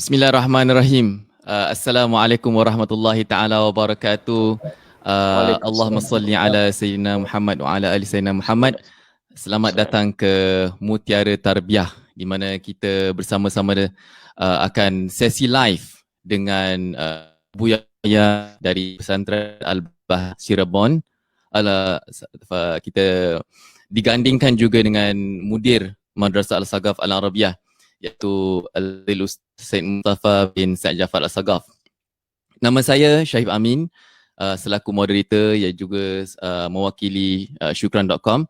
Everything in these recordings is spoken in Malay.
Bismillahirrahmanirrahim. Assalamualaikum warahmatullahi taala wabarakatuh. Allahumma Waalaikumsalam salli warahmatullahi ala Sayyidina Muhammad wa ala ali Sayyidina Muhammad. Selamat wabarakatuh. datang ke Mutiara Tarbiyah di mana kita bersama-sama akan sesi live dengan Buya dari Pesantren Al-Bah Cirebon. Kita digandingkan juga dengan Mudir Madrasah Al-Saghaf Al-Arabiyah iaitu Al-Ustaz Said Mustafa bin Said Jafar Al-Saghaf. Nama saya Syahib Amin, selaku moderator yang juga mewakili syukran.com,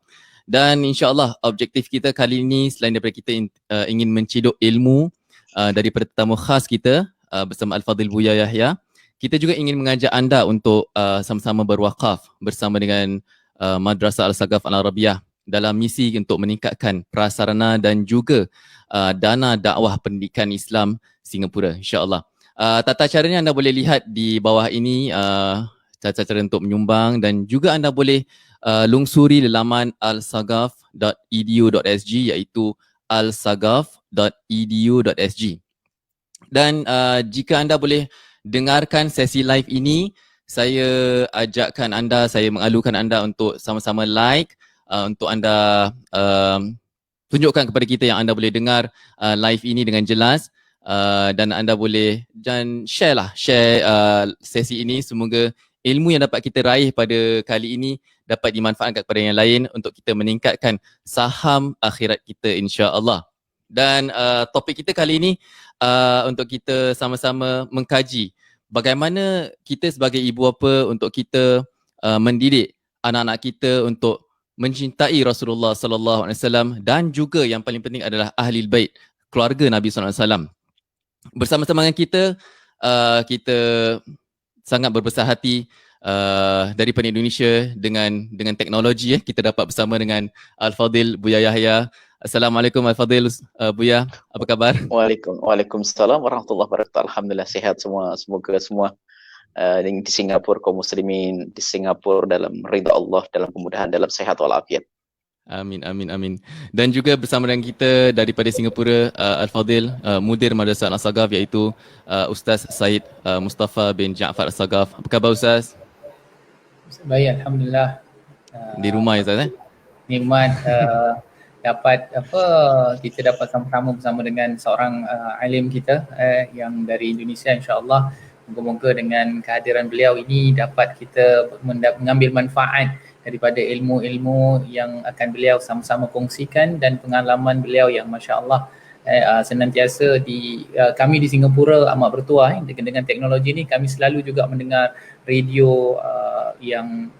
dan insyaAllah objektif kita kali ini selain daripada kita ingin menciduk ilmu daripada tetamu khas kita bersama Al-Fadhil Buya Yahya, kita juga ingin mengajak anda untuk sama-sama berwakaf bersama dengan Madrasah Al-Saghaf Al-Arabiyah dalam misi untuk meningkatkan prasarana dan juga dana dakwah pendidikan Islam Singapura, insyaAllah. Tata caranya anda boleh lihat di bawah ini, tata cara untuk menyumbang, dan juga anda boleh lungsuri laman alsaghaf.edu.sg iaitu alsaghaf.edu.sg. Dan jika anda boleh dengarkan sesi live ini, saya ajakkan anda, saya mengalukan anda untuk sama-sama like, untuk anda tunjukkan kepada kita yang anda boleh dengar live ini dengan jelas, dan anda boleh share sesi ini. Semoga ilmu yang dapat kita raih pada kali ini dapat dimanfaatkan kepada yang lain untuk kita meningkatkan saham akhirat kita, insya-Allah. Dan topik kita kali ini untuk kita sama-sama mengkaji bagaimana kita sebagai ibu bapa untuk kita mendidik anak-anak kita untuk mencintai Rasulullah sallallahu alaihi wasallam, dan juga yang paling penting adalah ahli bait, keluarga Nabi sallallahu alaihi wasallam. Bersama-sama dengan kita sangat berbesar hati daripada Indonesia dengan teknologi. Kita dapat bersama dengan Al-Fadhil Buya Yahya. Assalamualaikum Al-Fadhil Buya, apa kabar? Waalaikumsalam warahmatullahi wabarakatuh. Alhamdulillah sehat semua. Semoga semua di Singapura, kaum muslimin di Singapura dalam ridha Allah, dalam kemudahan, dalam sehat walafiat. Amin, amin, amin. Dan juga bersama dengan kita daripada Singapura, Al-Fadhil, Mudir Madrasah Al-Saghaf, iaitu Ustaz Said Mustafa bin Ja'far Al-Saghaf. Apa khabar Ustaz? Baik, Alhamdulillah. Di rumah ya Ustaz? Nikmat dapat kita dapat sama-sama bersama dengan seorang alim kita yang dari Indonesia, insya-Allah. Moga-moga dengan kehadiran beliau ini dapat kita mengambil manfaat daripada ilmu-ilmu yang akan beliau sama-sama kongsikan, dan pengalaman beliau yang masya-Allah senantiasa kami di Singapura amat bertuah dengan teknologi ini. Kami selalu juga mendengar radio yang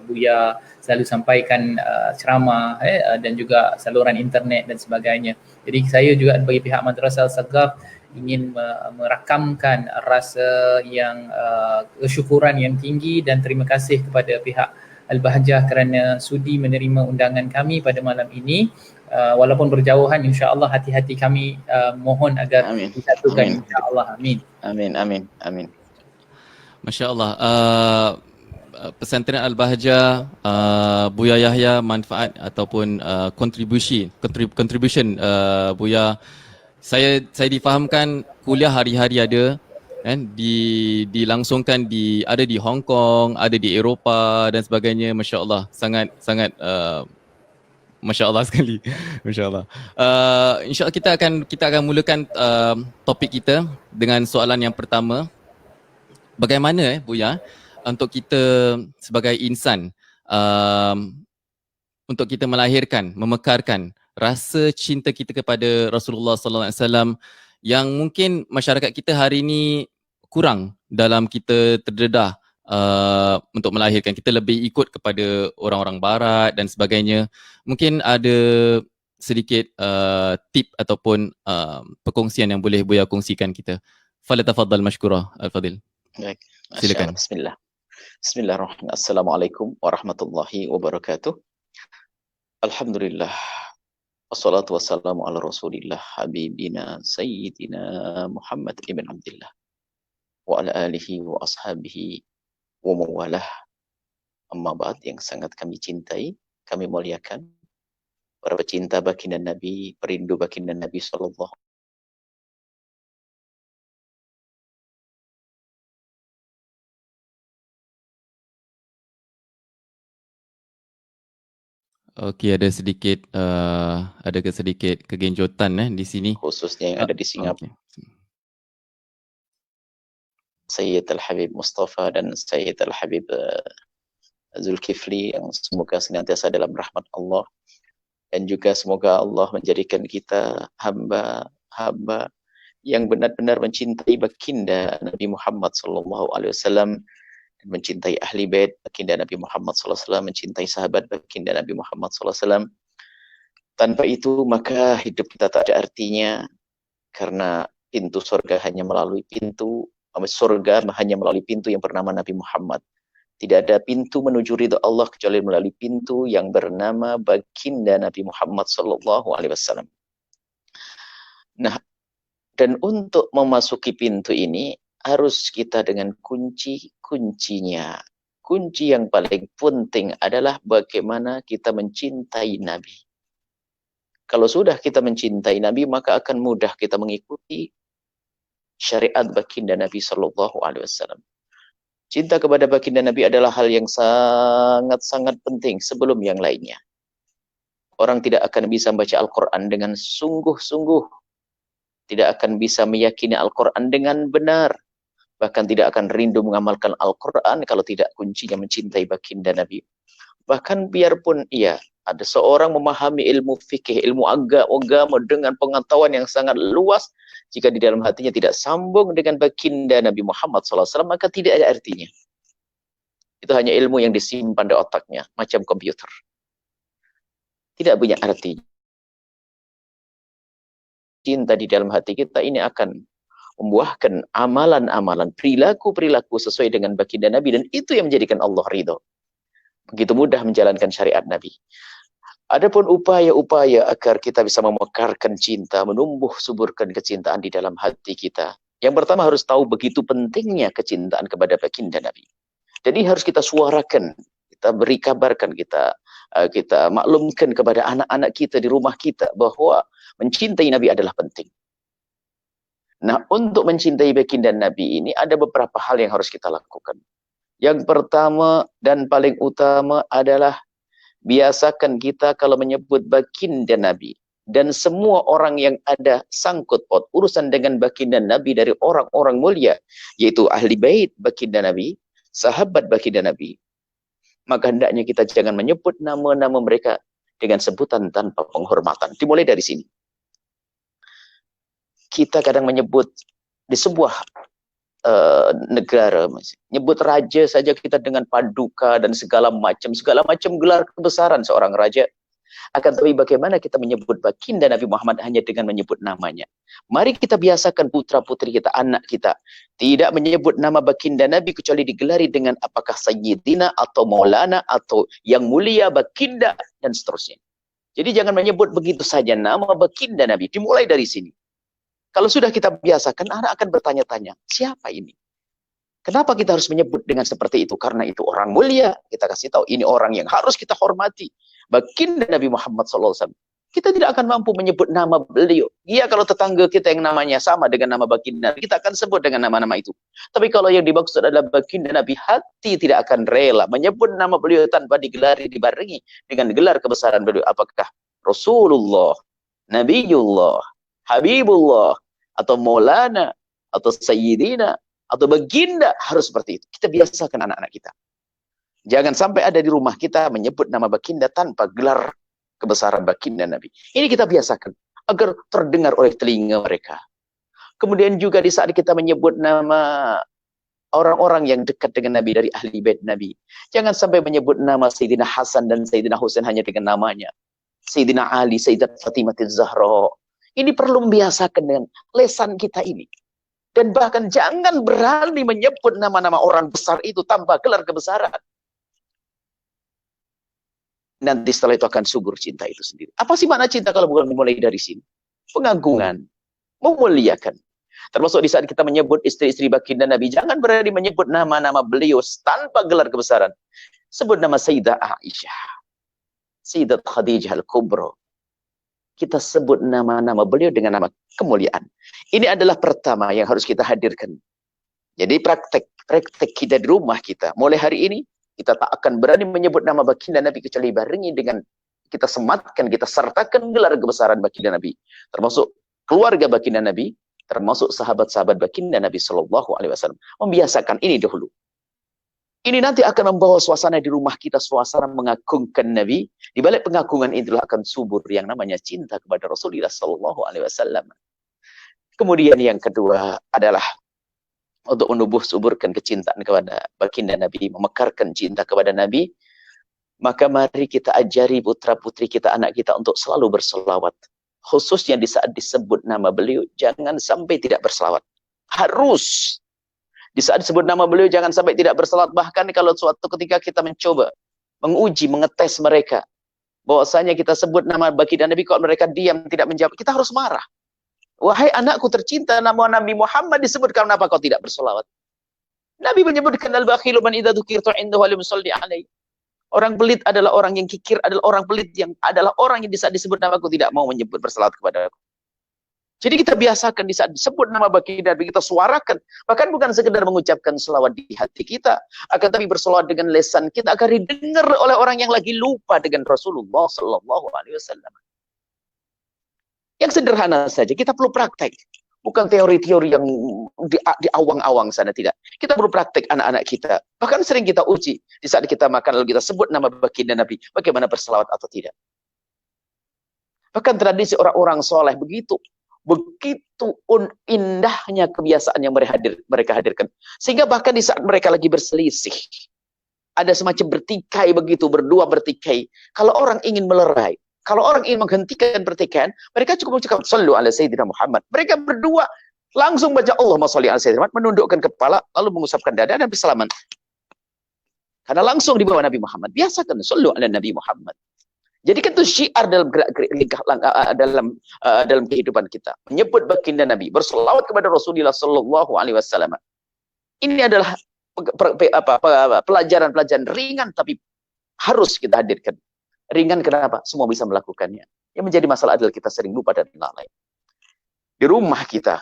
Buya selalu sampaikan ceramah dan juga saluran internet dan sebagainya. Jadi saya juga bagi pihak Madrasah Al-Saghaf ingin merakamkan rasa yang kesyukuran yang tinggi dan terima kasih kepada pihak Al-Bahjah kerana sudi menerima undangan kami pada malam ini. Walaupun berjauhan, insya-Allah hati-hati kami mohon agar disatukan, insya-Allah. Amin. Amin, amin, amin. Masya-Allah. Pesantren Al-Bahjah, Buya Yahya, manfaat ataupun contribution Buya, saya difahamkan kuliah hari-hari ada, kan, dilangsungkan ada di Hong Kong, ada di Eropah dan sebagainya. Masya-Allah, sangat Masya-Allah sekali. Masya-Allah. Insya-Allah kita akan mulakan topik kita dengan soalan yang pertama. Bagaimana Buya untuk kita sebagai insan untuk kita melahirkan, memekarkan rasa cinta kita kepada Rasulullah sallallahu alaihi wasallam yang mungkin masyarakat kita hari ini kurang dalam kita terdedah untuk melahirkan. Kita lebih ikut kepada orang-orang barat dan sebagainya. Mungkin ada sedikit tip ataupun perkongsian yang boleh Buya kongsikan kita. Falyatafaddal mashkura Al-Fadhil. Baik. Silakan. Bismillah. Bismillahirrahmanirrahim. Assalamualaikum warahmatullahi wabarakatuh. Alhamdulillah. Wassalatu wassalamu ala Rasulillah habibina sayyidina Muhammad ibn Abdillah wa ala alihi wa ashabihi wa mawalah. Amma ba'd, yang sangat kami cintai, kami muliakan, para pecinta baginda Nabi, perindu baginda Nabi sallallahu Okey, ada sedikit kegenjotan di sini. khususnya yang ada di Singapura. Okey. Sayyid Al-Habib Mustafa dan Sayyid Al-Habib Zulkifli yang semoga senantiasa dalam rahmat Allah, dan juga semoga Allah menjadikan kita hamba-hamba yang benar-benar mencintai baginda Nabi Muhammad SAW dan mencintai ahli bait baginda Nabi Muhammad SAW, mencintai sahabat baginda Nabi Muhammad SAW. Tanpa itu maka hidup kita tak ada artinya, karena pintu surga hanya melalui pintu yang bernama Nabi Muhammad. Tidak ada pintu menuju ridha Allah kecuali melalui pintu yang bernama baginda Nabi Muhammad SAW. Nah, dan untuk memasuki pintu ini harus kita dengan kuncinya. Kunci yang paling penting adalah bagaimana kita mencintai Nabi. Kalau sudah kita mencintai Nabi, maka akan mudah kita mengikuti syariat baginda Nabi SAW. Cinta kepada baginda Nabi adalah hal yang sangat-sangat penting sebelum yang lainnya. Orang tidak akan bisa membaca Al-Quran dengan sungguh-sungguh, tidak akan bisa meyakini Al-Quran dengan benar, bahkan tidak akan rindu mengamalkan Al-Quran kalau tidak kuncinya mencintai baginda Nabi. Bahkan biarpun ada seorang memahami ilmu fikih, ilmu agama dengan pengetahuan yang sangat luas, jika di dalam hatinya tidak sambung dengan baginda Nabi Muhammad SAW, maka tidak ada artinya. Itu hanya ilmu yang disimpan di otaknya, macam komputer. Tidak punya arti. Cinta di dalam hati kita ini akan membuahkan amalan-amalan, perilaku-perilaku sesuai dengan baginda Nabi, dan itu yang menjadikan Allah ridho. Begitu mudah menjalankan syariat Nabi. Adapun upaya-upaya agar kita bisa memekarkan cinta, menumbuh suburkan kecintaan di dalam hati kita. Yang pertama harus tahu begitu pentingnya kecintaan kepada baginda Nabi. Jadi harus kita suarakan, kita beri kabarkan, kita maklumkan kepada anak-anak kita di rumah kita bahwa mencintai Nabi adalah penting. Nah, untuk mencintai baginda Nabi ini ada beberapa hal yang harus kita lakukan. Yang pertama dan paling utama adalah biasakan kita kalau menyebut baginda Nabi dan semua orang yang ada sangkut paut urusan dengan baginda Nabi dari orang-orang mulia, yaitu ahli bait baginda Nabi, sahabat baginda Nabi, maka hendaknya kita jangan menyebut nama-nama mereka dengan sebutan tanpa penghormatan. Dimulai dari sini. Kita kadang menyebut di sebuah negara, nyebut raja saja kita dengan paduka dan segala macam gelar kebesaran seorang raja. Akan tetapi bagaimana kita menyebut baginda Nabi Muhammad hanya dengan menyebut namanya. Mari kita biasakan putra-putri kita, anak kita, tidak menyebut nama baginda Nabi kecuali digelari dengan apakah Sayyidina atau Maulana atau yang mulia baginda dan seterusnya. Jadi jangan menyebut begitu saja nama baginda Nabi. Dimulai dari sini. Kalau sudah kita biasakan, anak akan bertanya-tanya, siapa ini? Kenapa kita harus menyebut dengan seperti itu? Karena itu orang mulia. Kita kasih tahu, ini orang yang harus kita hormati. Baginda Nabi Muhammad SAW. Kita tidak akan mampu menyebut nama beliau. Iya, kalau tetangga kita yang namanya sama dengan nama baginda, kita akan sebut dengan nama-nama itu. Tapi kalau yang dimaksud adalah baginda Nabi, hati tidak akan rela menyebut nama beliau tanpa digelari, dibarengi dengan gelar kebesaran beliau. Apakah Rasulullah, Nabiullah, Habibullah, atau Maulana, atau Sayyidina, atau baginda, harus seperti itu. Kita biasakan anak-anak kita. Jangan sampai ada di rumah kita menyebut nama baginda tanpa gelar kebesaran baginda Nabi. Ini kita biasakan agar terdengar oleh telinga mereka. Kemudian juga di saat kita menyebut nama orang-orang yang dekat dengan Nabi dari ahli bait Nabi, jangan sampai menyebut nama Sayyidina Hasan dan Sayyidina Husain hanya dengan namanya. Sayyidina Ali, Sayyidat Fatimah Az-Zahra. Ini perlu membiasakan dengan lesan kita ini. Dan bahkan jangan berani menyebut nama-nama orang besar itu tanpa gelar kebesaran. Nanti setelah itu akan subur cinta itu sendiri. Apa sih makna cinta kalau bukan dimulai dari sini? Pengagungan, memuliakan. Termasuk di saat kita menyebut istri-istri baginda Nabi, jangan berani menyebut nama-nama beliau tanpa gelar kebesaran. Sebut nama Sayyidah Aisyah, Sayyidat Khadijah Al-Kubra. Kita sebut nama-nama beliau dengan nama kemuliaan. Ini adalah pertama yang harus kita hadirkan. Jadi praktek kita di rumah kita. Mulai hari ini, kita tak akan berani menyebut nama baginda Nabi kecuali barengi dengan kita sematkan, kita sertakan gelar kebesaran baginda Nabi, termasuk keluarga baginda Nabi, termasuk sahabat-sahabat baginda Nabi Sallallahu Alaihi Wasallam. Membiasakan ini dahulu. Ini nanti akan membawa suasana di rumah kita, suasana mengagungkan Nabi. Di balik pengagungan itulah akan subur yang namanya cinta kepada Rasulullah Sallallahu Alaihi Wasallam. Kemudian yang kedua adalah untuk menubuh suburkan kecintaan kepada baginda Nabi, memekarkan cinta kepada Nabi. Maka mari kita ajari putra-putri kita, anak kita untuk selalu berselawat. Khususnya di saat disebut nama beliau, jangan sampai tidak berselawat. Harus. Di saat disebut nama beliau, jangan sampai tidak berselawat. Bahkan kalau suatu ketika kita mencoba, menguji, mengetes mereka, bahwasanya kita sebut nama baginda Nabi, kalau mereka diam, tidak menjawab, kita harus marah. Wahai anakku tercinta, nama Nabi Muhammad disebutkan, kenapa kau tidak berselawat? Nabi menyebutkan al-bakhilu man idza dzukirtu indahu lam yusalli alaihi. Orang pelit adalah orang yang kikir, adalah orang pelit yang adalah orang yang di saat disebut namaku tidak mau menyebut berselawat kepada aku. Jadi kita biasakan di saat disebut nama baginda Nabi, kita suarakan. Bahkan bukan sekedar mengucapkan selawat di hati kita, akan tapi berselawat dengan lisan kita agar didengar oleh orang yang lagi lupa dengan Rasulullah Sallallahu Alaihi Wasallam. Yang sederhana saja, kita perlu praktek. Bukan teori-teori yang di awang-awang sana, tidak. Kita perlu praktek anak-anak kita. Bahkan sering kita uji. Di saat kita makan, lalu kita sebut nama baginda Nabi, bagaimana berselawat atau tidak. Bahkan tradisi orang-orang soleh begitu indahnya kebiasaan yang mereka hadirkan. Sehingga bahkan di saat mereka lagi berselisih, ada semacam bertikai begitu, berdua bertikai. Kalau orang ingin melerai, kalau orang ingin menghentikan pertikaian, mereka cukup mengucapkan sallu ala sayyidina Muhammad. Mereka berdua langsung baca Allahumma sholli ala sayyidina Muhammad, menundukkan kepala, lalu mengusapkan dada dan bersalaman. Karena langsung di bawah Nabi Muhammad. Biasakan sallu ala Nabi Muhammad. Jadi itu syiar dalam dalam kehidupan kita. Menyebut baginda Nabi, berselawat kepada Rasulullah Sallallahu Alaihi Wasallam. Ini adalah pelajaran-pelajaran ringan, tapi harus kita hadirkan. Ringan kenapa? Semua bisa melakukannya. Yang menjadi masalah adalah kita sering lupa dan lalai. Di rumah kita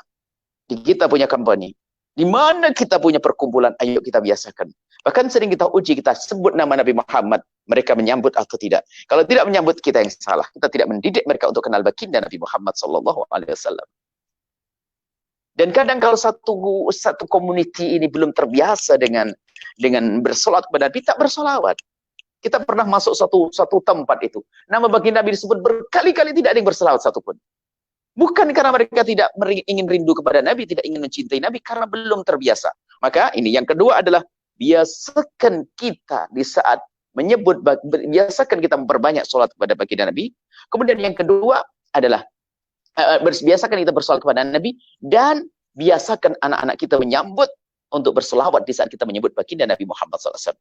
punya company, di mana kita punya perkumpulan, ayo kita biasakan. Bahkan sering kita uji, kita sebut nama Nabi Muhammad, mereka menyambut atau tidak. Kalau tidak menyambut, kita yang salah. Kita tidak mendidik mereka untuk kenal baginda Nabi Muhammad Sallallahu Alaihi Wasallam. Dan kadang kalau satu community ini belum terbiasa dengan bersolat kepada Nabi, tak bersolawat. Kita pernah masuk satu tempat itu, nama baginda Nabi disebut berkali-kali, tidak ada yang berselawat satupun. Bukan karena mereka tidak ingin rindu kepada Nabi, tidak ingin mencintai Nabi, karena belum terbiasa. Maka ini yang kedua adalah biasakan kita di saat menyebut, biasakan kita memperbanyak sholat kepada baginda Nabi. Kemudian yang kedua adalah biasakan kita bersolat kepada Nabi, dan biasakan anak-anak kita menyambut untuk berselawat di saat kita menyebut baginda Nabi Muhammad SAW.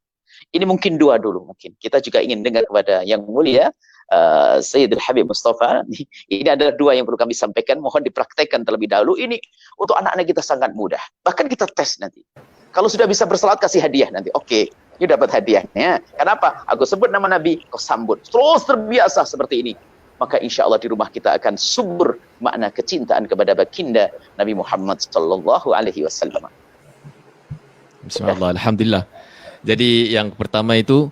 Ini mungkin dua dulu, mungkin kita juga ingin dengar kepada yang mulia Sayyidul Habib Mustafa. Ini adalah dua yang perlu kami sampaikan, mohon dipraktekkan terlebih dahulu. Ini untuk anak-anak kita sangat mudah, bahkan kita tes nanti. Kalau sudah bisa berselawat, kasih hadiah nanti. Oke, you dapat hadiahnya. Kenapa? Aku sebut nama Nabi, kau sambut. Terus terbiasa seperti ini. Maka insya Allah di rumah kita akan subur makna kecintaan kepada baginda Nabi Muhammad Sallallahu Alaihi Wasallam. Bismillah, alhamdulillah. Jadi yang pertama itu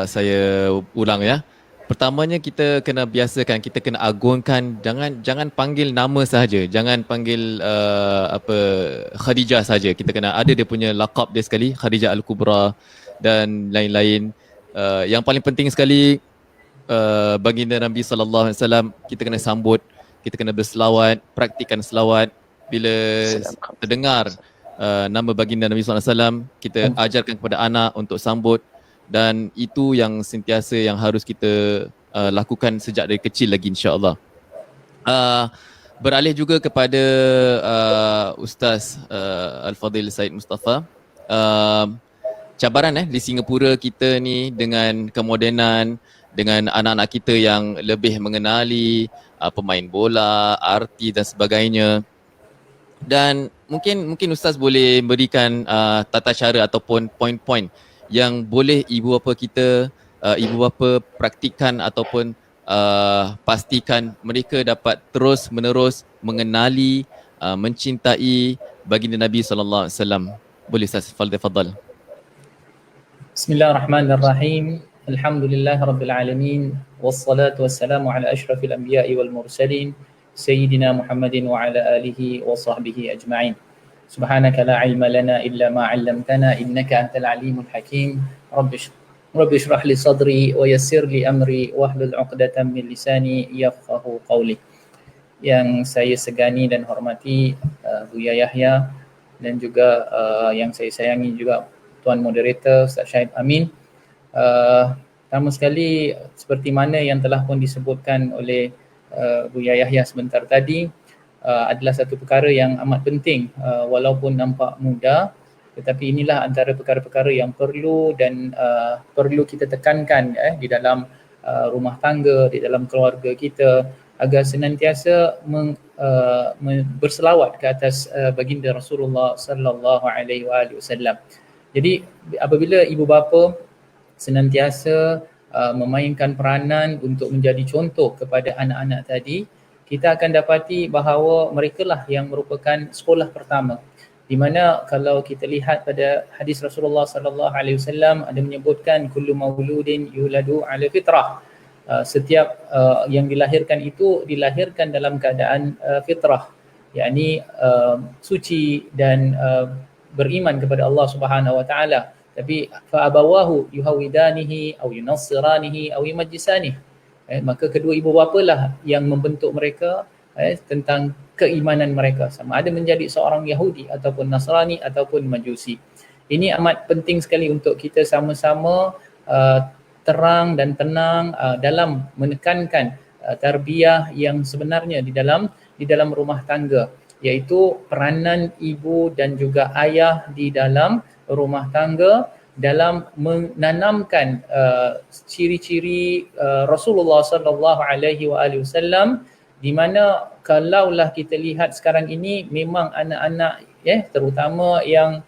saya ulang ya. Pertamanya kita kena biasakan, kita kena agungkan, jangan panggil nama sahaja, jangan panggil Khadijah saja. Kita kena ada dia punya laqab dia sekali, Khadijah Al-Kubra dan lain-lain. Yang paling penting sekali baginda Nabi sallallahu alaihi wasallam, kita kena sambut, kita kena berselawat, praktikkan selawat. Bila terdengar nama baginda Nabi sallallahu alaihi wasallam, kita ajarkan kepada anak untuk sambut, dan itu yang sentiasa yang harus kita lakukan sejak dari kecil lagi, insya-Allah. Beralih juga kepada Ustaz Al-Fadhil Said Mustafa. Cabaran di Singapura kita ni dengan kemodenan, dengan anak-anak kita yang lebih mengenali pemain bola, artis dan sebagainya. Dan mungkin Ustaz boleh berikan tata cara ataupun poin-poin yang boleh ibu bapa kita, ibu bapa praktikkan ataupun pastikan mereka dapat terus menerus mengenali, mencintai baginda Nabi sallallahu alaihi wasallam. Boleh Ustaz, tafadhal. Bismillahirrahmanirrahim. Alhamdulillah Rabbil Alamin. Wassalatu wassalamu ala ashrafil anbiya'i wal mursalin. Sayyidina Muhammadin wa ala alihi wa sahbihi ajma'in. Subhanaka la ilma lana illa ma 'allamtana innaka antal alimul hakim. Rabbi shrah li sadri wa yassir li amri wahlul 'uqdatam min lisani yafqahu qawli. Yang saya segani dan hormati Buya Yahya dan juga yang saya sayangi juga Tuan Moderator Ustaz Syahid Amin. Pertama sekali seperti mana yang telah pun disebutkan oleh Buya Yahya sebentar tadi, adalah satu perkara yang amat penting, walaupun nampak mudah, tetapi inilah antara perkara-perkara yang perlu dan perlu kita tekankan di dalam rumah tangga, di dalam keluarga kita, agar senantiasa berselawat ke atas baginda Rasulullah sallallahu alaihi wasallam. Jadi apabila ibu bapa senantiasa memainkan peranan untuk menjadi contoh kepada anak-anak tadi, kita akan dapati bahawa mereka lah yang merupakan sekolah pertama. Di mana kalau kita lihat pada hadis Rasulullah sallallahu alaihi wasallam ada menyebutkan kullu mauludin yuladu ala fitrah. Setiap yang dilahirkan itu dilahirkan dalam keadaan fitrah, yakni suci dan beriman kepada Allah Subhanahu wa taala. Tapi fa abawahu yuhawidanihi aw yunassiranihi aw yumajjisanihi, maka kedua ibu bapa lah yang membentuk mereka tentang keimanan mereka, sama ada menjadi seorang Yahudi ataupun Nasrani ataupun Majusi. Ini amat penting sekali untuk kita sama-sama terang dan tenang dalam menekankan tarbiyah yang sebenarnya di dalam rumah tangga, iaitu peranan ibu dan juga ayah di dalam rumah tangga dalam menanamkan ciri-ciri Rasulullah sallallahu alaihi wasallam, di mana kalaulah kita lihat sekarang ini memang anak-anak terutama yang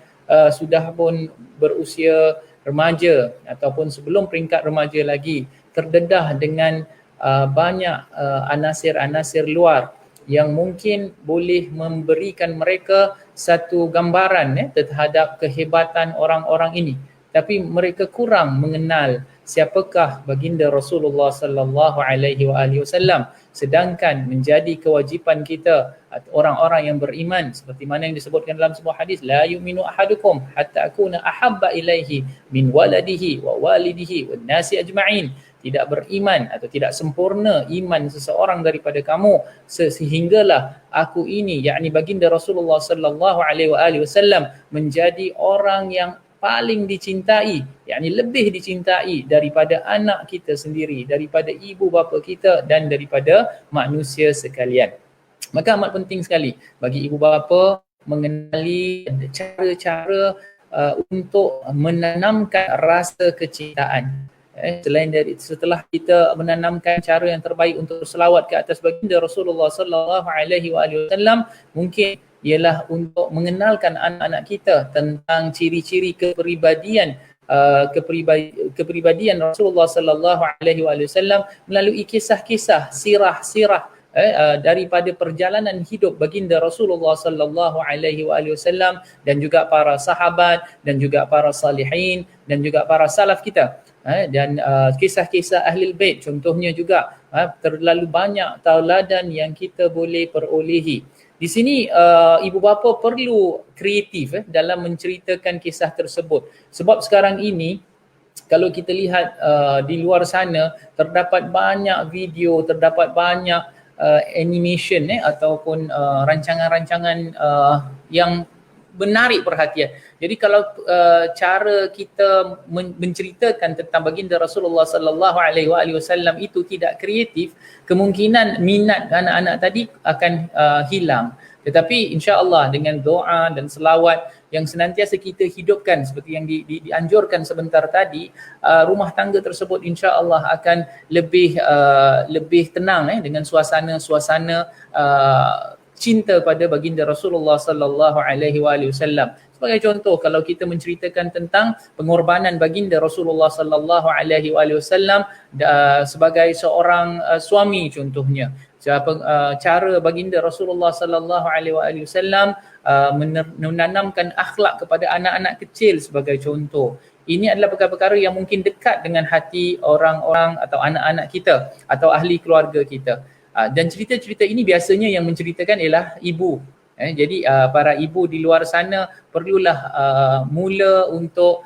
sudah pun berusia remaja ataupun sebelum peringkat remaja lagi, terdedah dengan banyak anasir-anasir luar yang mungkin boleh memberikan mereka satu gambaran terhadap kehebatan orang-orang ini, tapi mereka kurang mengenal siapakah baginda Rasulullah sallallahu alaihi wasallam. Sedangkan menjadi kewajipan kita orang-orang yang beriman, seperti mana yang disebutkan dalam sebuah hadis, la yu'minu ahadukum hatta akuna ahabba ilaihi min waladihi wa walidihi wan nasi ajma'in. Tidak beriman atau tidak sempurna iman seseorang daripada kamu sehinggalah aku ini, yakni baginda Rasulullah sallallahu alaihi wasallam, menjadi orang yang paling dicintai, yakni lebih dicintai daripada anak kita sendiri, daripada ibu bapa kita dan daripada manusia sekalian. Maka amat penting sekali bagi ibu bapa mengenali cara-cara untuk menanamkan rasa kecintaan. Selain dari setelah kita menanamkan cara yang terbaik untuk selawat ke atas baginda Rasulullah sallallahu alaihi wasallam, mungkin ialah untuk mengenalkan anak-anak kita tentang ciri-ciri kepribadian Rasulullah sallallahu alaihi wasallam melalui kisah-kisah sirah-sirah daripada perjalanan hidup baginda Rasulullah sallallahu alaihi wasallam dan juga para sahabat dan juga para salihin dan juga para salaf kita. Dan kisah-kisah Ahlul Bait contohnya juga, terlalu banyak tauladan yang kita boleh perolehi. Di sini ibu bapa perlu kreatif dalam menceritakan kisah tersebut. Sebab sekarang ini kalau kita lihat di luar sana terdapat banyak video, terdapat banyak animation ataupun rancangan-rancangan yang menarik perhatian. Jadi kalau cara kita menceritakan tentang baginda Rasulullah sallallahu alaihi wasallam itu tidak kreatif, kemungkinan minat anak-anak tadi akan hilang. Tetapi insya-Allah dengan doa dan selawat yang senantiasa kita hidupkan seperti yang dianjurkan sebentar tadi, rumah tangga tersebut insya-Allah akan lebih tenang dengan suasana cinta pada baginda Rasulullah sallallahu alaihi wasallam. Sebagai contoh, kalau kita menceritakan tentang pengorbanan baginda Rasulullah sallallahu alaihi wasallam sebagai seorang suami contohnya, cara baginda Rasulullah sallallahu alaihi wasallam menanamkan akhlak kepada anak-anak kecil sebagai contoh, ini adalah perkara-perkara yang mungkin dekat dengan hati orang-orang atau anak-anak kita atau ahli keluarga kita. Dan cerita-cerita ini biasanya yang menceritakan ialah ibu. Jadi para ibu di luar sana perlulah mula untuk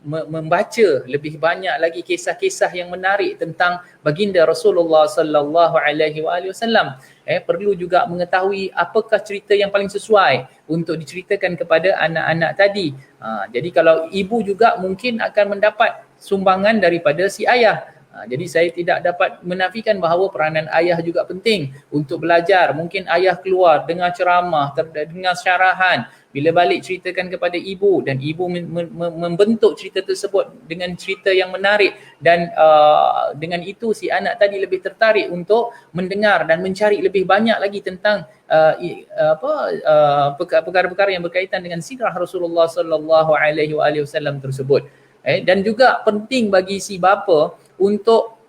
membaca lebih banyak lagi kisah-kisah yang menarik tentang baginda Rasulullah sallallahu alaihi wasallam. Perlu juga mengetahui apakah cerita yang paling sesuai untuk diceritakan kepada anak-anak tadi. Jadi kalau ibu juga mungkin akan mendapat sumbangan daripada si ayah. Jadi saya tidak dapat menafikan bahawa peranan ayah juga penting untuk belajar. Mungkin ayah keluar dengar ceramah, dengar syarahan, bila balik ceritakan kepada ibu dan ibu membentuk cerita tersebut dengan cerita yang menarik dan dengan itu si anak tadi lebih tertarik untuk mendengar dan mencari lebih banyak lagi tentang perkara-perkara yang berkaitan dengan sirah Rasulullah sallallahu alaihi wasallam tersebut. Dan juga penting bagi si bapa untuk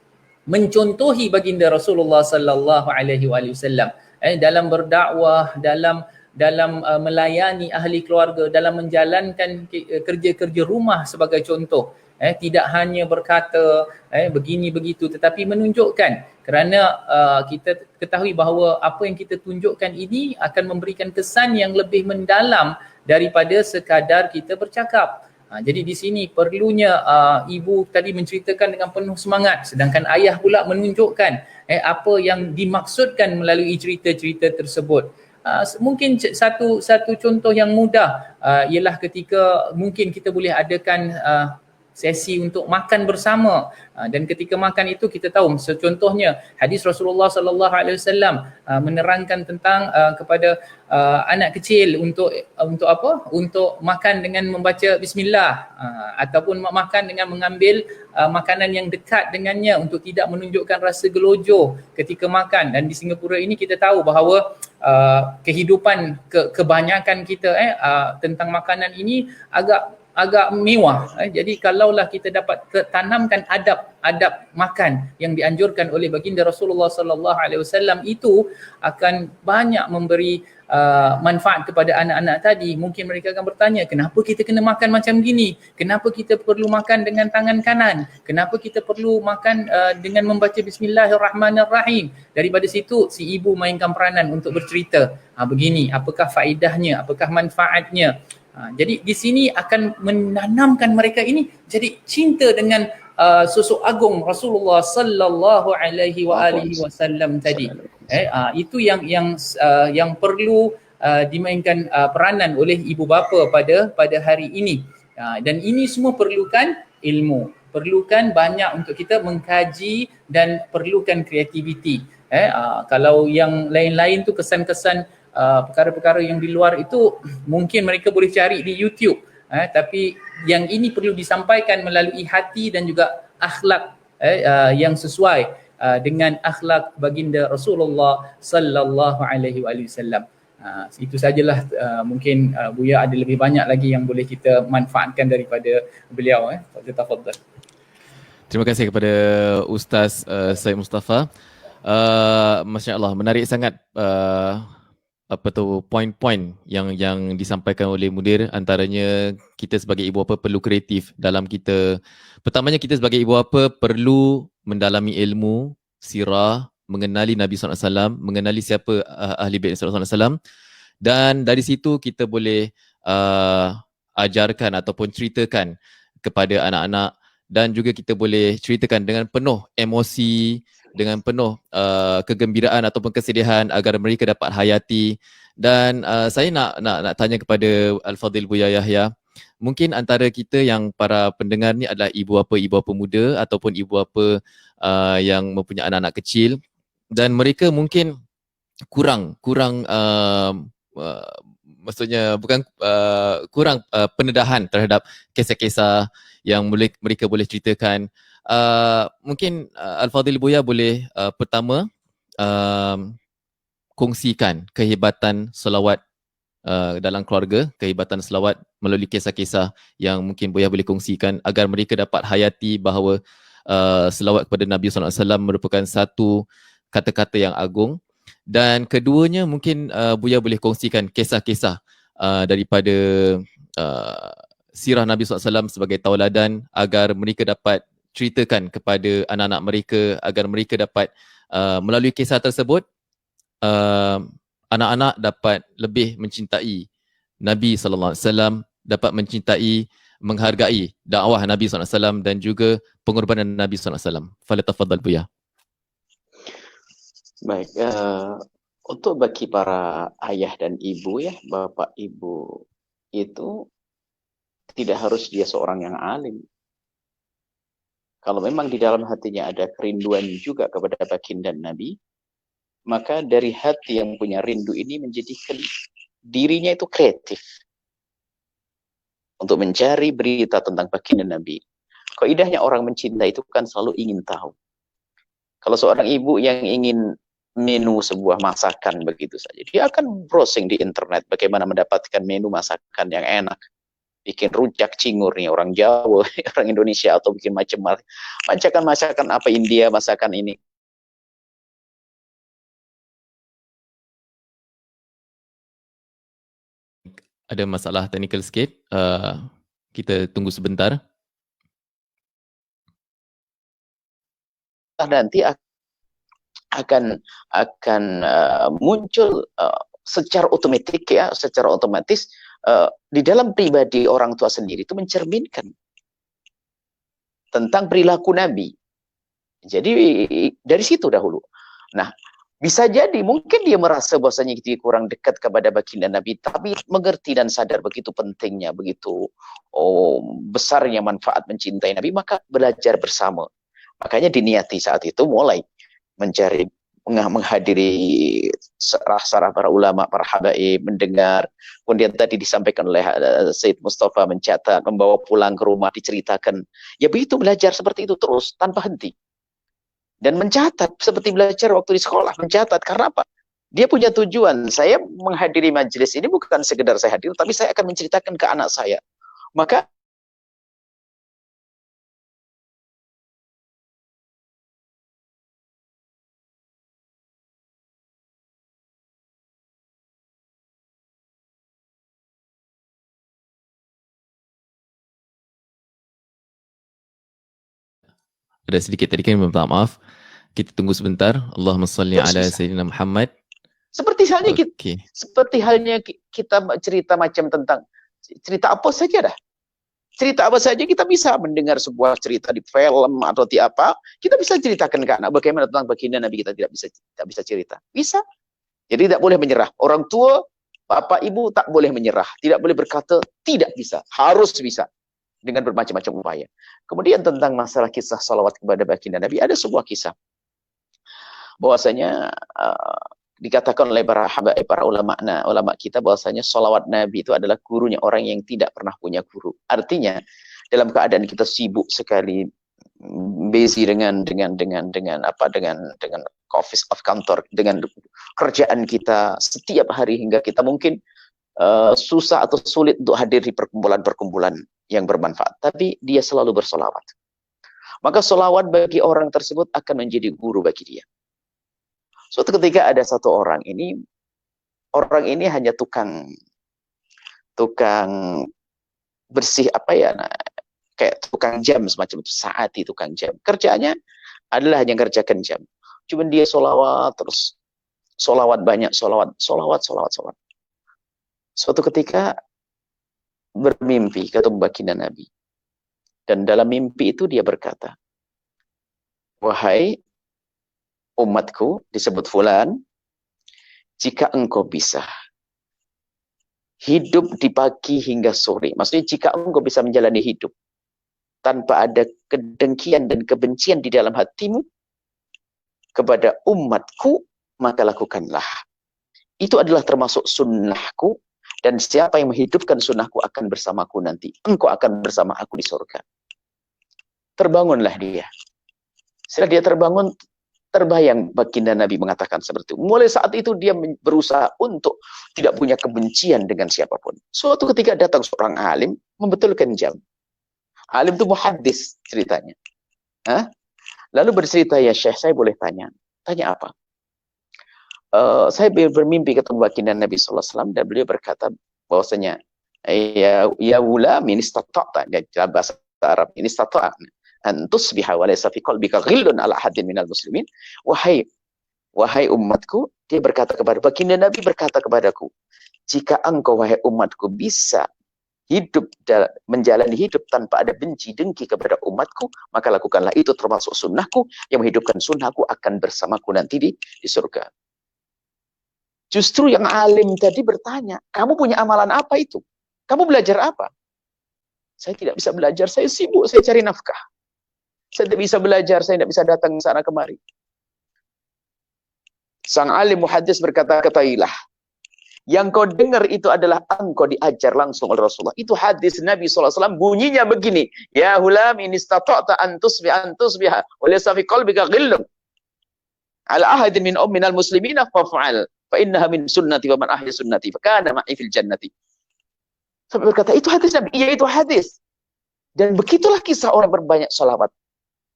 mencontohi baginda Rasulullah sallallahu alaihi wasallam dalam berdakwah, dalam melayani ahli keluarga, dalam menjalankan kerja-kerja rumah sebagai contoh. Tidak hanya berkata begini begitu, tetapi menunjukkan, kerana kita ketahui bahawa apa yang kita tunjukkan ini akan memberikan kesan yang lebih mendalam daripada sekadar kita bercakap. Jadi di sini perlunya ibu tadi menceritakan dengan penuh semangat, sedangkan ayah pula menunjukkan apa yang dimaksudkan melalui cerita-cerita tersebut. Mungkin satu contoh yang mudah ialah ketika mungkin kita boleh adakan sesi untuk makan bersama, dan ketika makan itu kita tahu contohnya hadis Rasulullah sallallahu alaihi wasallam menerangkan tentang kepada anak kecil untuk apa? Untuk makan dengan membaca bismillah, ataupun makan dengan mengambil makanan yang dekat dengannya untuk tidak menunjukkan rasa gelojoh ketika makan. Dan di Singapura ini kita tahu bahawa kehidupan kebanyakan kita tentang makanan ini agak mewah. Jadi kalaulah kita dapat tanamkan adab makan yang dianjurkan oleh baginda Rasulullah sallallahu alaihi wasallam, itu akan banyak memberi manfaat kepada anak-anak tadi. Mungkin mereka akan bertanya, kenapa kita kena makan macam gini? Kenapa kita perlu makan dengan tangan kanan? Kenapa kita perlu makan dengan membaca bismillahirrahmanirrahim? Daripada situ si ibu mainkan peranan untuk bercerita, begini, apakah faedahnya, apakah manfaatnya. Jadi di sini akan menanamkan mereka ini jadi cinta dengan sosok agung Rasulullah sallallahu alaihi wasallam tadi. Itu yang perlu dimainkan peranan oleh ibu bapa pada hari ini. Dan ini semua perlukan ilmu, perlukan banyak untuk kita mengkaji dan perlukan kreativiti. Kalau yang lain-lain tu kesan-kesan perkara-perkara yang di luar itu mungkin mereka boleh cari di YouTube, tapi yang ini perlu disampaikan melalui hati dan juga akhlak yang sesuai dengan akhlak baginda Rasulullah sallallahu alaihi wasallam. Itu sajalah, mungkin Buya ada lebih banyak lagi yang boleh kita manfaatkan daripada beliau. Tafadhal. Terima kasih kepada Ustaz Syed Mustafa. Masya-Allah, menarik sangat poin-poin yang disampaikan oleh mudir. Antaranya kita sebagai ibu bapa perlu kreatif dalam kita. Pertamanya kita sebagai ibu bapa perlu mendalami ilmu sirah, mengenali Nabi SAW, mengenali siapa ahli bait SAW, dan dari situ kita boleh ajarkan ataupun ceritakan kepada anak-anak, dan juga kita boleh ceritakan dengan penuh emosi, dengan penuh kegembiraan ataupun kesedihan agar mereka dapat hayati. Dan saya nak tanya kepada Al-Fadhil Buya Yahya, mungkin antara kita yang para pendengar ni adalah ibu bapa muda ataupun ibu bapa yang mempunyai anak-anak kecil, dan mereka mungkin kurang maksudnya bukan kurang pendedahan terhadap kisah-kisah yang mereka boleh ceritakan. Mungkin Al-Fadhil Buya boleh pertama kongsikan kehebatan selawat dalam keluarga, kehebatan selawat melalui kisah-kisah yang mungkin Buya boleh kongsikan agar mereka dapat hayati bahawa selawat kepada Nabi SAW merupakan satu kata-kata yang agung. Dan keduanya mungkin Buya boleh kongsikan kisah-kisah daripada sirah Nabi SAW sebagai tauladan agar mereka dapat ceritakan kepada anak-anak mereka, agar mereka dapat melalui kisah tersebut anak-anak dapat lebih mencintai Nabi SAW, dapat mencintai, menghargai dakwah Nabi SAW dan juga pengorbanan Nabi SAW. Falyatafaddal Buya. Baik, untuk bagi para ayah dan ibu ya, bapak ibu itu tidak harus dia seorang yang alim. Kalau memang di dalam hatinya ada kerinduan juga kepada baginda Nabi, maka dari hati yang punya rindu ini menjadikan dirinya itu kreatif untuk mencari berita tentang baginda Nabi. Kaidahnya orang mencintai itu kan selalu ingin tahu. Kalau seorang ibu yang ingin menu sebuah masakan begitu saja, dia akan browsing di internet bagaimana mendapatkan menu masakan yang enak. Bikin rujak cingur nih orang Jawa, orang Indonesia, atau bikin macam masakan apa India, masakan ini. Ada masalah teknikal sikit, kita tunggu sebentar. Nanti akan muncul secara otomatis di dalam pribadi orang tua sendiri itu mencerminkan tentang perilaku Nabi. Jadi dari situ dahulu. Nah, bisa jadi mungkin dia merasa bahwasanya dia kurang dekat kepada baginda Nabi, tapi mengerti dan sadar begitu pentingnya, begitu besarnya manfaat mencintai Nabi, maka belajar bersama. Makanya diniati saat itu mulai mencari, menghadiri sarah para ulama, para habaib, mendengar. Kemudian tadi disampaikan oleh Said Mustafa, mencatat, membawa pulang ke rumah, diceritakan. Ya begitu, belajar seperti itu terus tanpa henti. Dan mencatat seperti belajar waktu di sekolah, mencatat. Karena apa? Dia punya tujuan. Saya menghadiri majelis ini bukan sekedar saya hadir, tapi saya akan menceritakan ke anak saya. Maka Ada sedikit tadi kami minta maaf. Kita tunggu sebentar. Allahumma salli ala Sayyidina Muhammad. Seperti halnya kita cerita macam tentang cerita apa saja dah. Cerita apa saja kita bisa mendengar sebuah cerita di film atau di apa, kita bisa ceritakan ke anak bagaimana tentang baginda Nabi, kita tidak bisa cerita. Bisa. Jadi tidak boleh menyerah. Orang tua, bapak ibu tak boleh menyerah. Tidak boleh berkata tidak bisa. Harus bisa. Dengan bermacam-macam upaya. Kemudian tentang masalah kisah salawat kepada baginda Nabi, ada sebuah kisah. Bahwasanya dikatakan oleh para ulama kita bahwasanya salawat Nabi itu adalah gurunya orang yang tidak pernah punya guru. Artinya dalam keadaan kita sibuk sekali, busy dengan office of kantor, dengan kerjaan kita setiap hari, hingga kita mungkin susah atau sulit untuk hadir di perkumpulan-perkumpulan yang bermanfaat, tapi dia selalu bersolawat. Maka solawat bagi orang tersebut akan menjadi guru bagi dia. Suatu ketika ada satu orang ini hanya tukang bersih kayak tukang jam semacam itu, saati tukang jam. Kerjanya adalah hanya kerjakan jam. Cuman dia solawat terus, solawat banyak, solawat. Suatu ketika bermimpi ketemu baginda Nabi. Dan dalam mimpi itu dia berkata, wahai umatku, disebut fulan, jika engkau bisa hidup di pagi hingga sore, maksudnya jika engkau bisa menjalani hidup tanpa ada kedengkian dan kebencian di dalam hatimu kepada umatku, maka lakukanlah. Itu adalah termasuk sunnahku, dan siapa yang menghidupkan sunnahku akan bersamaku nanti. Engkau akan bersama aku di surga. Terbangunlah dia. Setelah dia terbangun, terbayang baginda Nabi mengatakan seperti itu. Mulai saat itu dia berusaha untuk tidak punya kebencian dengan siapapun. Suatu ketika datang seorang alim membetulkan jam. Alim itu muhaddis ceritanya. Lalu bercerita, ya Syekh, saya boleh tanya. Tanya apa? Saya bermimpi ketemu baginda Nabi SAW dan beliau berkata bahwasanya Ya gulam in istata'ta, dalam bahasa Arab, in istata'ta an tusbiha wa laysa fi qalbika ghillun ala ahadin minal muslimin. Wahai umatku, dia berkata kepada baginda Nabi berkata kepadaku, jika engkau wahai umatku bisa hidup menjalani hidup tanpa ada benci dengki kepada umatku, maka lakukanlah itu, termasuk sunnahku. Yang menghidupkan sunnahku akan bersamaku nanti di surga. Justru yang alim tadi bertanya, kamu punya amalan apa itu? Kamu belajar apa? Saya tidak bisa belajar, saya sibuk, saya cari nafkah. Saya tidak bisa belajar, saya tidak bisa datang ke sana kemari. Sang alim muhaddis berkata, ketahuilah, yang kau dengar itu adalah engkau diajar langsung oleh Rasulullah. Itu hadis Nabi SAW, bunyinya begini, ya hulam in istata'ta an tusbiha wa laysa fi qalbika ghillun ala ahadin minal muslimina faf'al fa innaha min sunnati wa man ahya sunnati fa kana ma'i fil jannati. Sampai berkata, itu hadis Nabi, iya itu hadis. Dan begitulah kisah orang berbanyak salawat.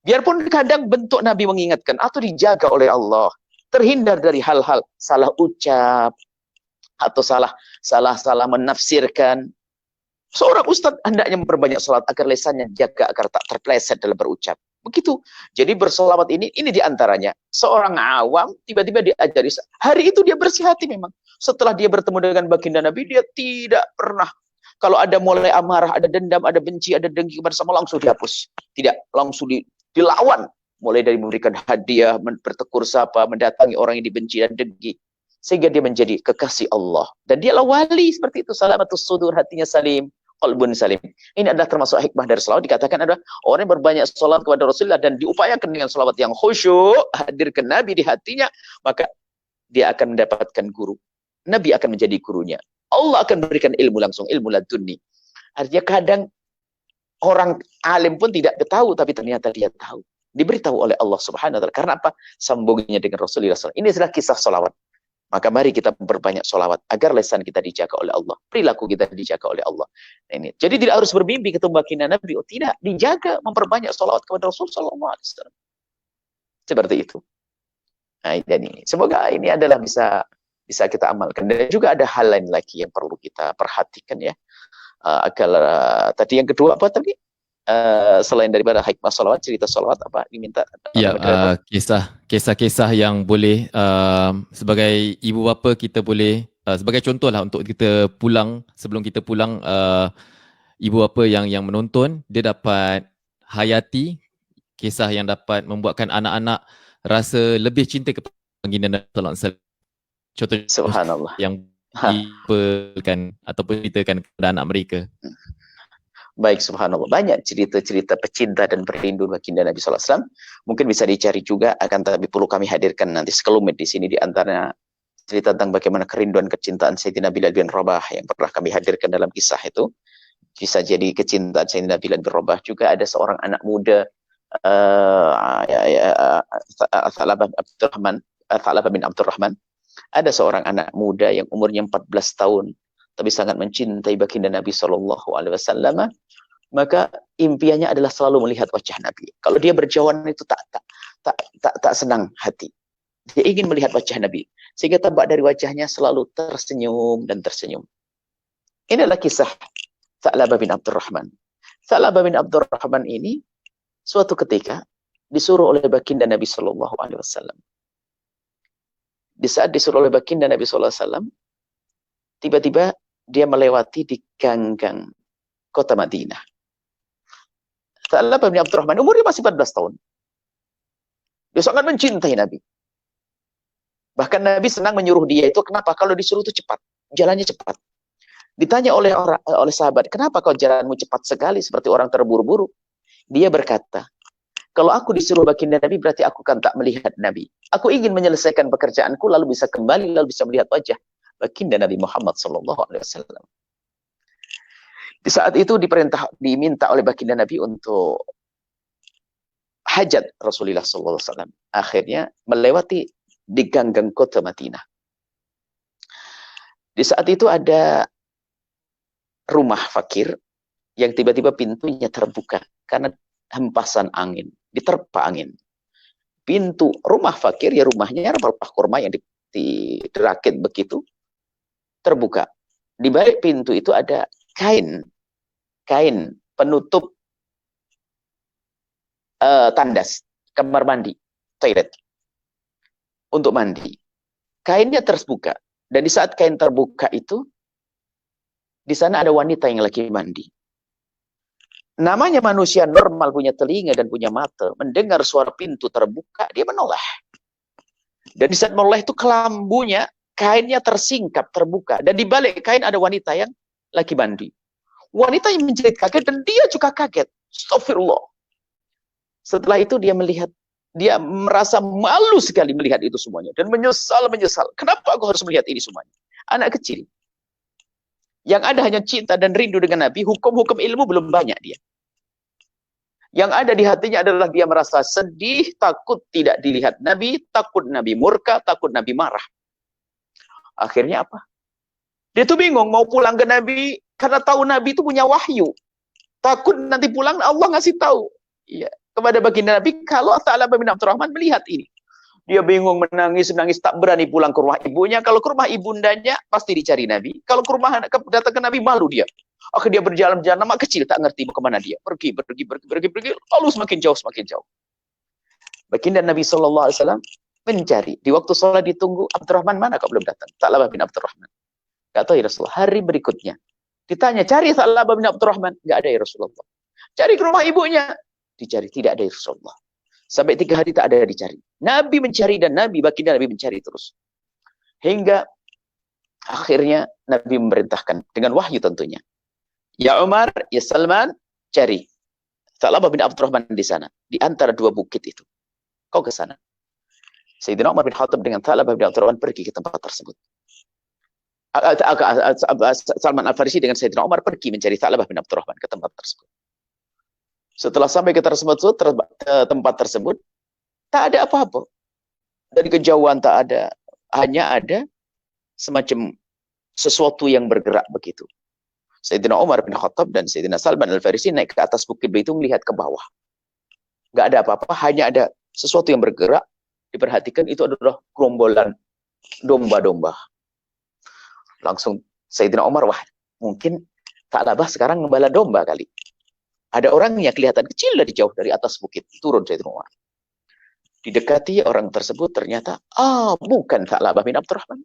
Biarpun kadang bentuk Nabi mengingatkan atau dijaga oleh Allah, terhindar dari hal-hal salah ucap atau salah menafsirkan. Seorang ustadz hendaknya memperbanyak salat agar lisannya jaga agar tak terpeleset dalam berucap. Begitu. Jadi berselawat ini diantaranya. Seorang awam tiba-tiba diajari. Hari itu dia bersih hati memang. Setelah dia bertemu dengan baginda Nabi, dia tidak pernah. Kalau ada mulai amarah, ada dendam, ada benci, ada dengki kepada sama, langsung dihapus. Tidak, langsung dilawan. Mulai dari memberikan hadiah, bertegur sapa, mendatangi orang yang dibenci dan dengki. Sehingga dia menjadi kekasih Allah. Dan dialah wali seperti itu. Salamatus sudur, hatinya salim, qalbun salim. Ini adalah termasuk hikmah dari salawat. Dikatakan adalah orang yang berbanyak salat kepada Rasulullah dan diupayakan dengan salawat yang khusyuk, hadirkan Nabi di hatinya, maka dia akan mendapatkan guru. Nabi akan menjadi gurunya. Allah akan memberikan ilmu langsung, ilmu laduni. Artinya kadang orang alim pun tidak tahu, tapi ternyata dia tahu. Diberitahu oleh Allah Subhanahu wa Ta'ala. Karena apa? Sambungnya dengan Rasulullah SAW. Ini adalah kisah salawat. Maka mari kita memperbanyak salawat agar lisan kita dijaga oleh Allah, perilaku kita dijaga oleh Allah. Nah, ini. Jadi tidak harus bermimpi ketemu baginda Nabi. Oh tidak, dijaga memperbanyak salawat kepada Rasul Sallallahu Alaihi Wasallam. Seperti itu. Nah, dan ini semoga ini adalah bisa kita amalkan. Dan juga ada hal lain lagi yang perlu kita perhatikan ya. Agar tadi yang kedua apa tadi? Selain daripada hikmah salawat, cerita salawat apa diminta? Ya, kisah-kisah yang boleh sebagai ibu bapa kita boleh sebagai contoh lah untuk kita pulang, sebelum kita pulang, ibu bapa yang menonton dia dapat hayati kisah yang dapat membuatkan anak-anak rasa lebih cinta kepada baginda Nabi sallallahu alaihi wasallam. Contoh Subhanallah. Yang diberikan ataupun ceritakan kepada anak mereka. Baik, subhanallah. Banyak cerita-cerita pecinta dan perindu baginda Nabi SAW. Mungkin bisa dicari juga, akan tapi perlu kami hadirkan nanti sekelumit di sini. Di antaranya cerita tentang bagaimana kerinduan kecintaan Sayyidina Bilal bin Rabah yang pernah kami hadirkan dalam kisah itu. Bisa jadi kecintaan Sayyidina Bilal bin Rabah. Juga ada seorang anak muda, Tha'labah bin Abdurrahman. Ada seorang anak muda yang umurnya 14 tahun. Tapi sangat mencintai baginda Nabi SAW, maka impiannya adalah selalu melihat wajah Nabi. Kalau dia berjauhan itu tak senang hati. Dia ingin melihat wajah Nabi, sehingga tampak dari wajahnya selalu tersenyum dan tersenyum. Ini adalah kisah Tha'labah bin Abdurrahman. Tha'labah bin Abdurrahman ini suatu ketika disuruh oleh baginda Nabi SAW. Di saat disuruh oleh baginda Nabi SAW, tiba-tiba dia melewati di gang-gang kota Madinah. Tha'labah bin Abdurrahman, umurnya masih 14 tahun. Dia sangat mencintai Nabi. Bahkan Nabi senang menyuruh dia itu, kenapa? Kalau disuruh itu cepat, jalannya cepat. Ditanya oleh sahabat, kenapa kau jalanmu cepat sekali seperti orang terburu-buru? Dia berkata, kalau aku disuruh baginda Nabi, berarti aku kan tak melihat Nabi. Aku ingin menyelesaikan pekerjaanku, lalu bisa kembali, lalu bisa melihat wajah baginda Nabi Muhammad SAW. Di saat itu diminta oleh baginda Nabi untuk hajat Rasulullah SAW. Akhirnya melewati di gang-gang kota Madinah. Di saat itu ada rumah fakir yang tiba-tiba pintunya terbuka karena hempasan angin, diterpa angin. Pintu rumah fakir, ya rumahnya pelepah kurma yang dirakit begitu, terbuka. Di balik pintu itu ada kain penutup tandas kamar mandi, toilet untuk mandi. Kainnya terbuka, dan di saat kain terbuka itu, di sana ada wanita yang lagi mandi. Namanya manusia normal, punya telinga dan punya mata, mendengar suara pintu terbuka, dia menoleh. Dan di saat menoleh itu kelambunya, kainnya tersingkap, terbuka. Dan di balik kain ada wanita yang lagi mandi. Wanita yang menjerit kaget, dan dia juga kaget. Astagfirullah. Setelah itu dia melihat, dia merasa malu sekali melihat itu semuanya. Dan menyesal. Kenapa aku harus melihat ini semuanya? Anak kecil. Yang ada hanya cinta dan rindu dengan Nabi, hukum-hukum ilmu belum banyak dia. Yang ada di hatinya adalah dia merasa sedih, takut tidak dilihat Nabi, takut Nabi murka, takut Nabi marah. Akhirnya apa? Dia tuh bingung mau pulang ke Nabi, karena tahu Nabi itu punya wahyu. Takut nanti pulang Allah ngasih tahu. Ya, kepada baginda Nabi, kalau Tha'labah bin Abdurrahman melihat ini. Dia bingung, menangis, tak berani pulang ke rumah ibunya. Kalau ke rumah ibundanya, pasti dicari Nabi. Kalau ke rumah datang ke Nabi, malu dia. Akhirnya dia berjalan-jalan, anak kecil, tak ngerti mau kemana dia. Pergi, lalu semakin jauh. Baginda Nabi SAW mencari. Di waktu sholat ditunggu, Abdurrahman mana kok belum datang? Tha'labah bin Abdurrahman. Gak tahu ya Rasulullah. Hari berikutnya, ditanya, cari Tha'labah bin Abdurrahman. Gak ada ya Rasulullah. Cari ke rumah ibunya. Dicari, tidak ada ya Rasulullah. Sampai 3 hari tak ada dicari. Nabi mencari dan baginda Nabi mencari terus. Hingga akhirnya Nabi memerintahkan dengan wahyu tentunya. Ya Umar, ya Salman, cari Tha'labah bin Abdurrahman di sana, di antara 2 bukit itu. Kau ke sana. Sayyidina Umar bin Khattab dengan Tha'labah bin Abdurrahman pergi ke tempat tersebut. Salman Al-Farisi dengan Sayyidina Umar pergi mencari Tha'labah bin Abdurrahman ke tempat tersebut. Setelah sampai ke tempat tersebut, tak ada apa-apa. Dari kejauhan tak ada. Hanya ada semacam sesuatu yang bergerak begitu. Sayyidina Umar bin Khattab dan Sayyidina Salman Al-Farisi naik ke atas bukit itu melihat ke bawah. Gak ada apa-apa, hanya ada sesuatu yang bergerak. Diperhatikan itu adalah gerombolan domba-domba. Langsung Sayyidina Umar, wah mungkin Tha'labah sekarang ngembala domba kali. Ada orang yang kelihatan kecil dari jauh, dari atas bukit. Turun Sayyidina Umar. Didekati orang tersebut, ternyata, bukan Tha'labah bin Abdurrahman.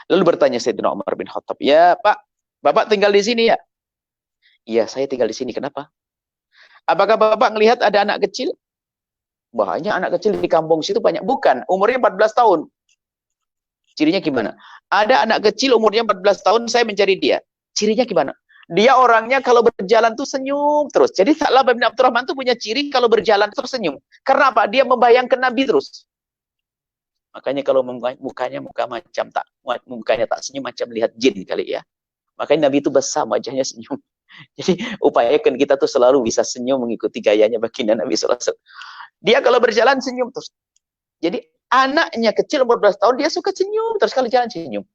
Lalu bertanya Sayyidina Umar bin Khattab, ya Pak, Bapak tinggal di sini ya? Iya, saya tinggal di sini. Kenapa? Apakah Bapak melihat ada anak kecil? Banyak anak kecil di kampung situ banyak. Bukan, umurnya 14 tahun. Cirinya gimana? Ada anak kecil umurnya 14 tahun, saya mencari dia. Cirinya gimana? Dia orangnya kalau berjalan tuh senyum terus. Jadi Tha'labah bin Abdurrahman tuh punya ciri kalau berjalan terus senyum. Karena apa? Dia membayangkan Nabi terus. Makanya kalau mukanya tak senyum macam lihat jin kali ya. Makanya Nabi itu besar wajahnya senyum. Jadi upayakan kita tuh selalu bisa senyum mengikuti gayanya baginda Nabi SAW. Dia kalau berjalan senyum terus. Jadi anaknya kecil umur 12 tahun dia suka senyum terus kalau jalan senyum.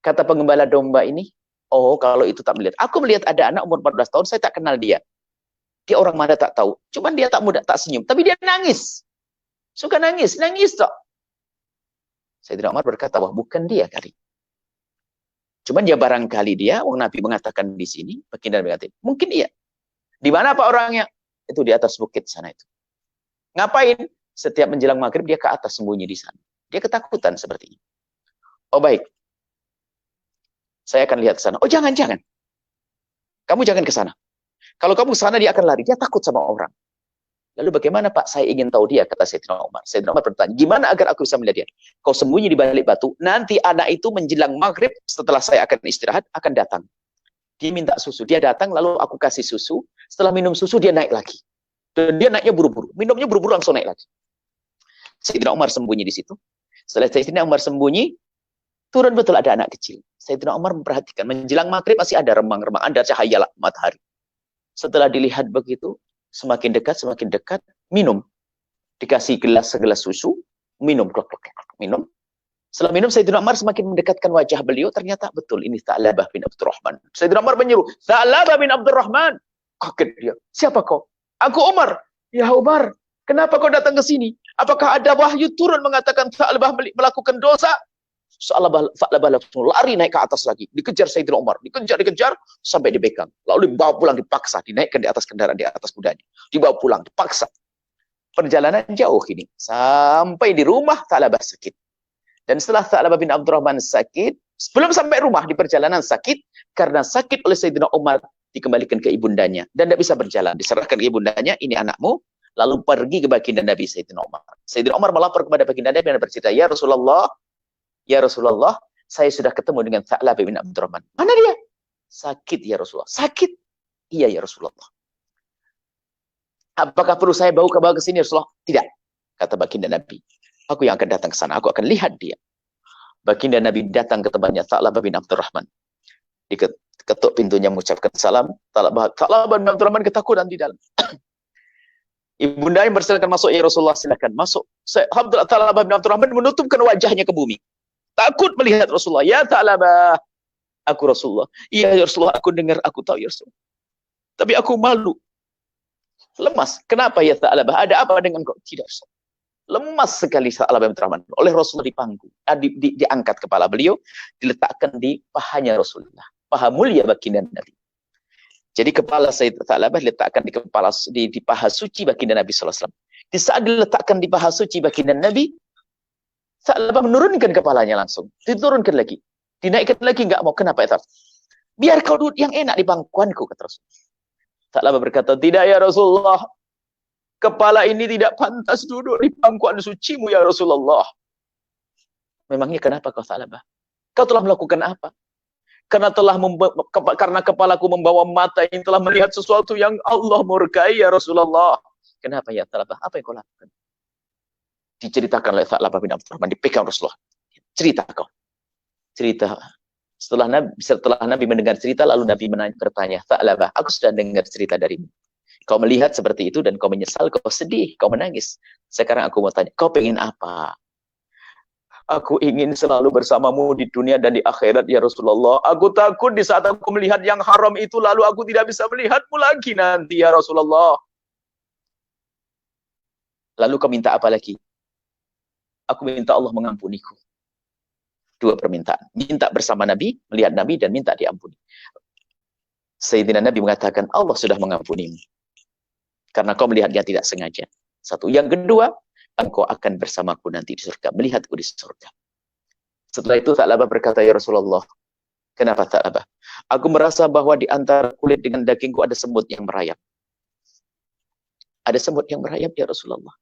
Kata pengembala domba ini, oh, kalau itu tak melihat. Aku melihat ada anak umur 14 tahun, saya tak kenal dia. Dia orang mana tak tahu. Cuman dia tak mudah, tak senyum. Tapi dia nangis. Suka nangis tak. Sayyidina Umar berkata, wah bukan dia kali. Cuman dia barangkali dia, Nabi mengatakan di sini, baginda Nabi mengatakan, mungkin iya. Di mana Pak orangnya? Itu di atas bukit sana itu. Ngapain? Setiap menjelang maghrib dia ke atas sembunyi di sana. Dia ketakutan seperti ini. Oh baik. Saya akan lihat ke sana. Oh jangan. Kamu jangan ke sana. Kalau kamu ke sana dia akan lari. Dia takut sama orang. Lalu bagaimana Pak? Saya ingin tahu dia, kata Sayyidina Umar. Sayyidina Umar bertanya, gimana agar aku bisa melihat dia? Kau sembunyi di balik batu. Nanti anak itu menjelang maghrib, setelah saya akan istirahat, akan datang. Dia minta susu. Dia datang, lalu aku kasih susu. Setelah minum susu, dia naik lagi. Dan dia naiknya buru-buru. Minumnya buru-buru langsung naik lagi. Sayyidina Umar sembunyi di situ. Setelah Sayyidina Umar sembunyi, turun betul ada anak kecil. Sayyidina Umar memperhatikan, menjelang maghrib masih ada remang-remang, ada cahaya matahari. Setelah dilihat begitu, semakin dekat, minum. Dikasih segelas susu, minum, minum. Setelah minum, Sayyidina Umar semakin mendekatkan wajah beliau, ternyata betul, ini Tha'labah bin Abdurrahman. Sayyidina Umar menyeru, Tha'labah bin Abdurrahman. Kaget dia, siapa kau? Aku Umar. Ya Umar, kenapa kau datang ke sini? Apakah ada wahyu turun mengatakan Tha'labah melakukan dosa? Fa'labah langsung lari naik ke atas lagi. Dikejar Sayyidina Umar. Dikejar sampai dipegang. Lalu dibawa pulang dipaksa. Dinaikkan di atas kendaraan, di atas kudanya. Dibawa pulang, dipaksa. Perjalanan jauh ini. Sampai di rumah Tha'labah sakit. Dan setelah Tha'labah bin Abdurrahman sakit, sebelum sampai rumah di perjalanan sakit, karena sakit oleh Sayyidina Umar, dikembalikan ke ibundanya. Dan tidak bisa berjalan. Diserahkan ke ibundanya, ini anakmu. Lalu pergi ke baginda Nabi Sayyidina Umar. Sayyidina Umar melapor kepada baginda Nabi dan bercerita, Ya Rasulullah, saya sudah ketemu dengan Tha'labah bin Abdurrahman. Mana dia? Sakit ya Rasulullah. Sakit? Iya ya Rasulullah. Apakah perlu saya bawa ke sini Rasulullah? Tidak. Kata baginda Nabi. Aku yang akan datang ke sana. Aku akan lihat dia. Baginda Nabi datang ke tempatnya Tha'labah bin Abdurrahman. Diketuk pintunya mengucapkan salam. Tha'labah bin Abdurrahman ketakutan di dalam. Ibunda yang bersilakan masuk ya Rasulullah, silakan masuk. Tha'labah bin Abdurrahman menutupkan wajahnya ke bumi. Takut melihat Rasulullah. Ya Tha'labah, aku Rasulullah. Iya ya Rasulullah, aku dengar, aku tahu ya Rasulullah. Tapi aku malu. Lemas. Kenapa ya Tha'labah? Ada apa dengan kau? Tidak Rasulullah. Lemas sekali Tha'labah bin Abdurrahman. Oleh Rasulullah dipangku. Diangkat kepala beliau, diletakkan di pahanya Rasulullah. Paha mulia baginda Nabi. Jadi kepala Sayyid Tha'labah diletakkan di paha suci baginda Nabi SAW. Di saat diletakkan di paha suci baginda Nabi, Tha'labah menurunkan kepalanya langsung. Diturunkan lagi. Dinaikkan lagi, enggak mau. Kenapa itu? Biar kau duduk yang enak di bangkuanku, kata Rasulullah. Tha'labah berkata, tidak ya Rasulullah. Kepala ini tidak pantas duduk di bangkuan sucimu ya Rasulullah. Memangnya kenapa kau Tha'labah? Kau telah melakukan apa? Karena kepalaku membawa mata yang telah melihat sesuatu yang Allah murkai ya Rasulullah. Kenapa ya Tha'labah? Apa yang kau lakukan? Diceritakan oleh Tha'labah bin Abdurrahman, dipegang Rasulullah. Cerita kau. Cerita. Setelah Nabi mendengar cerita, lalu Nabi bertanya, Tha'labah, aku sudah dengar cerita darimu. Kau melihat seperti itu dan kau menyesal, kau sedih, kau menangis. Sekarang aku mau tanya, kau pengen apa? Aku ingin selalu bersamamu di dunia dan di akhirat ya Rasulullah. Aku takut di saat aku melihat yang haram itu lalu aku tidak bisa melihatmu lagi nanti ya Rasulullah. Lalu kau minta apa lagi? Aku minta Allah mengampuniku. Dua permintaan. Minta bersama Nabi, melihat Nabi dan minta diampuni. Sayyidina Nabi mengatakan Allah sudah mengampunimu. Karena kau melihatnya tidak sengaja. Satu. Yang kedua, engkau akan bersamaku nanti di surga, melihatku di surga. Setelah itu Tha'labah berkata, ya Rasulullah, kenapa Tha'labah? Aku merasa bahwa di antara kulit dengan dagingku ada semut yang merayap. Ada semut yang merayap ya Rasulullah.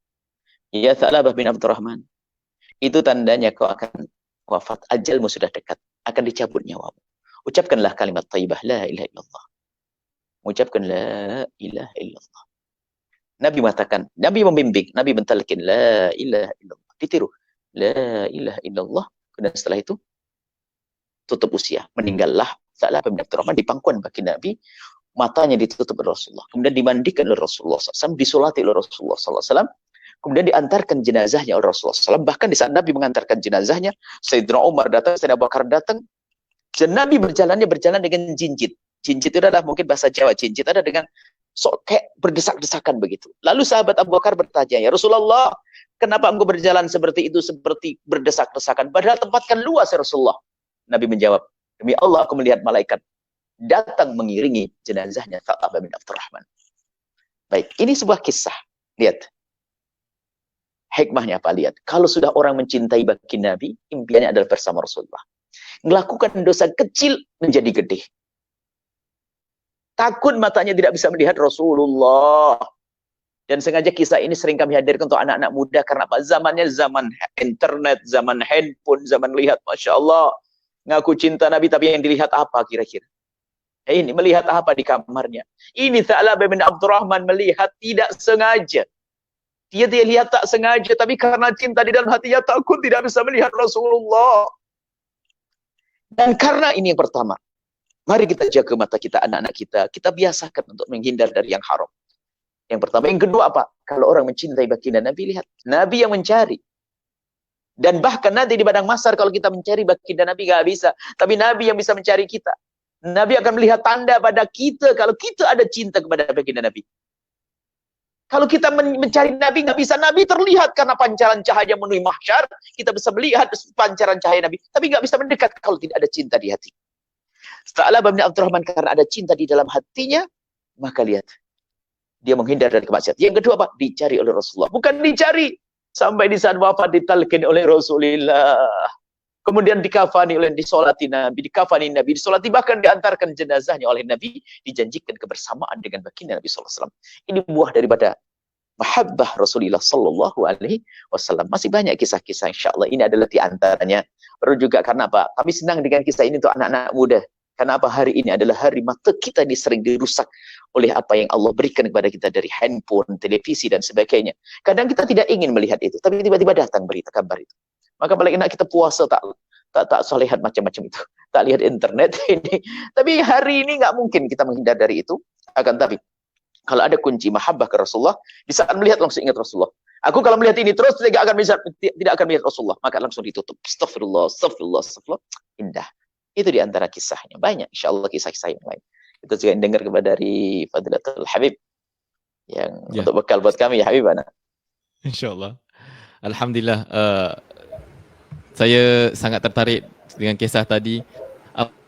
Ya Tha'labah bin Abdurrahman, itu tandanya kau akan wafat, ajalmu sudah dekat, akan dicabut nyawamu. Ucapkanlah kalimat thayyibah, la ilaha illallah. Ucapkan la ilaha illallah. Nabi mengatakan, Nabi membimbing, Nabi mentalkin la ilaha illallah. Ditiru. La ilaha illallah. Kemudian setelah itu tutup usia. Meninggallah Tha'labah bin Abdurrahman di pangkuan baginda Nabi. Matanya ditutup oleh Rasulullah. Kemudian dimandikan oleh Rasulullah SAW. Disolati oleh Rasulullah SAW. Kemudian diantarkan jenazahnya oleh Rasulullah SAW. Bahkan di saat Nabi mengantarkan jenazahnya, Sayyidina Umar datang, Sayyidina Abu Bakar datang. Dan Nabi berjalan dengan jinjit. Jinjit itu adalah mungkin bahasa Jawa. Jinjit ada dengan kayak berdesak-desakan begitu. Lalu sahabat Abu Bakar bertanya, ya Rasulullah, kenapa engkau berjalan seperti itu, seperti berdesak-desakan? Padahal tempat kan luas ya Rasulullah. Nabi menjawab, demi Allah aku melihat malaikat datang mengiringi jenazahnya Tha'labah bin Abdurrahman. Baik, ini sebuah kisah. Lihat. Hikmahnya apa? Lihat. Kalau sudah orang mencintai baginda Nabi, impiannya adalah bersama Rasulullah. Melakukan dosa kecil menjadi gede. Takut matanya tidak bisa melihat Rasulullah. Dan sengaja kisah ini sering kami hadirkan untuk anak-anak muda. Karena apa? Zamannya zaman internet, zaman handphone, zaman lihat. Masya Allah. Ngaku cinta Nabi, tapi yang dilihat apa kira-kira? Ini melihat apa di kamarnya? Ini Tha'labah bin Abdurrahman melihat tidak sengaja. Dia lihat tak sengaja, tapi karena cinta di dalam hatinya takut tidak bisa melihat Rasulullah. Dan karena ini yang pertama. Mari kita jaga mata kita, anak-anak kita. Kita biasakan untuk menghindar dari yang haram. Yang pertama. Yang kedua apa? Kalau orang mencintai baginda Nabi, lihat. Nabi yang mencari. Dan bahkan nanti di padang mahsyar kalau kita mencari baginda Nabi, gak bisa. Tapi Nabi yang bisa mencari kita. Nabi akan melihat tanda pada kita kalau kita ada cinta kepada baginda Nabi. Kalau kita mencari Nabi, nggak bisa. Nabi terlihat karena pancaran cahaya memenuhi mahsyar. Kita bisa melihat pancaran cahaya Nabi. Tapi nggak bisa mendekat kalau tidak ada cinta di hati. Sa'labah bin Abdurrahman karena ada cinta di dalam hatinya, maka lihat. Dia menghindar dari kemaksiatan. Yang kedua apa? Dicari oleh Rasulullah. Bukan dicari. Sampai di saat wafat ditalkin oleh Rasulullah. Kemudian dikafani oleh disolati Nabi, dikafani Nabi, disolati bahkan diantarkan jenazahnya oleh Nabi, dijanjikan kebersamaan dengan baginda Nabi SAW. Ini buah daripada mahabbah Rasulullah Sallallahu Alaihi Wasallam. Masih banyak kisah-kisah, insya Allah ini adalah di antaranya. Perlu juga karena apa? Kami senang dengan kisah ini untuk anak-anak muda. Karena apa? Hari ini adalah hari mata kita ini sering dirusak oleh apa yang Allah berikan kepada kita dari handphone, televisi dan sebagainya. Kadang kita tidak ingin melihat itu, tapi tiba-tiba datang berita kabar itu. Maka paling enak kita puasa tak lihat macam-macam itu, tak lihat internet ini. Tapi hari ini nggak mungkin kita menghindar dari itu. Akan tapi kalau ada kunci mahabbah ke Rasulullah, di saat melihat langsung ingat Rasulullah. Aku kalau melihat ini terus tidak akan melihat Rasulullah, maka langsung ditutup. Astagfirullah, astagfirullah, astagfirullah. Indah. Itu di antara kisahnya. Banyak insya Allah kisah-kisah yang lain. Itu juga yang dengar kepada dari Fadilatul Habib yang untuk bekal buat kami ya Habib ana. InsyaAllah. Alhamdulillah. Saya sangat tertarik dengan kisah tadi.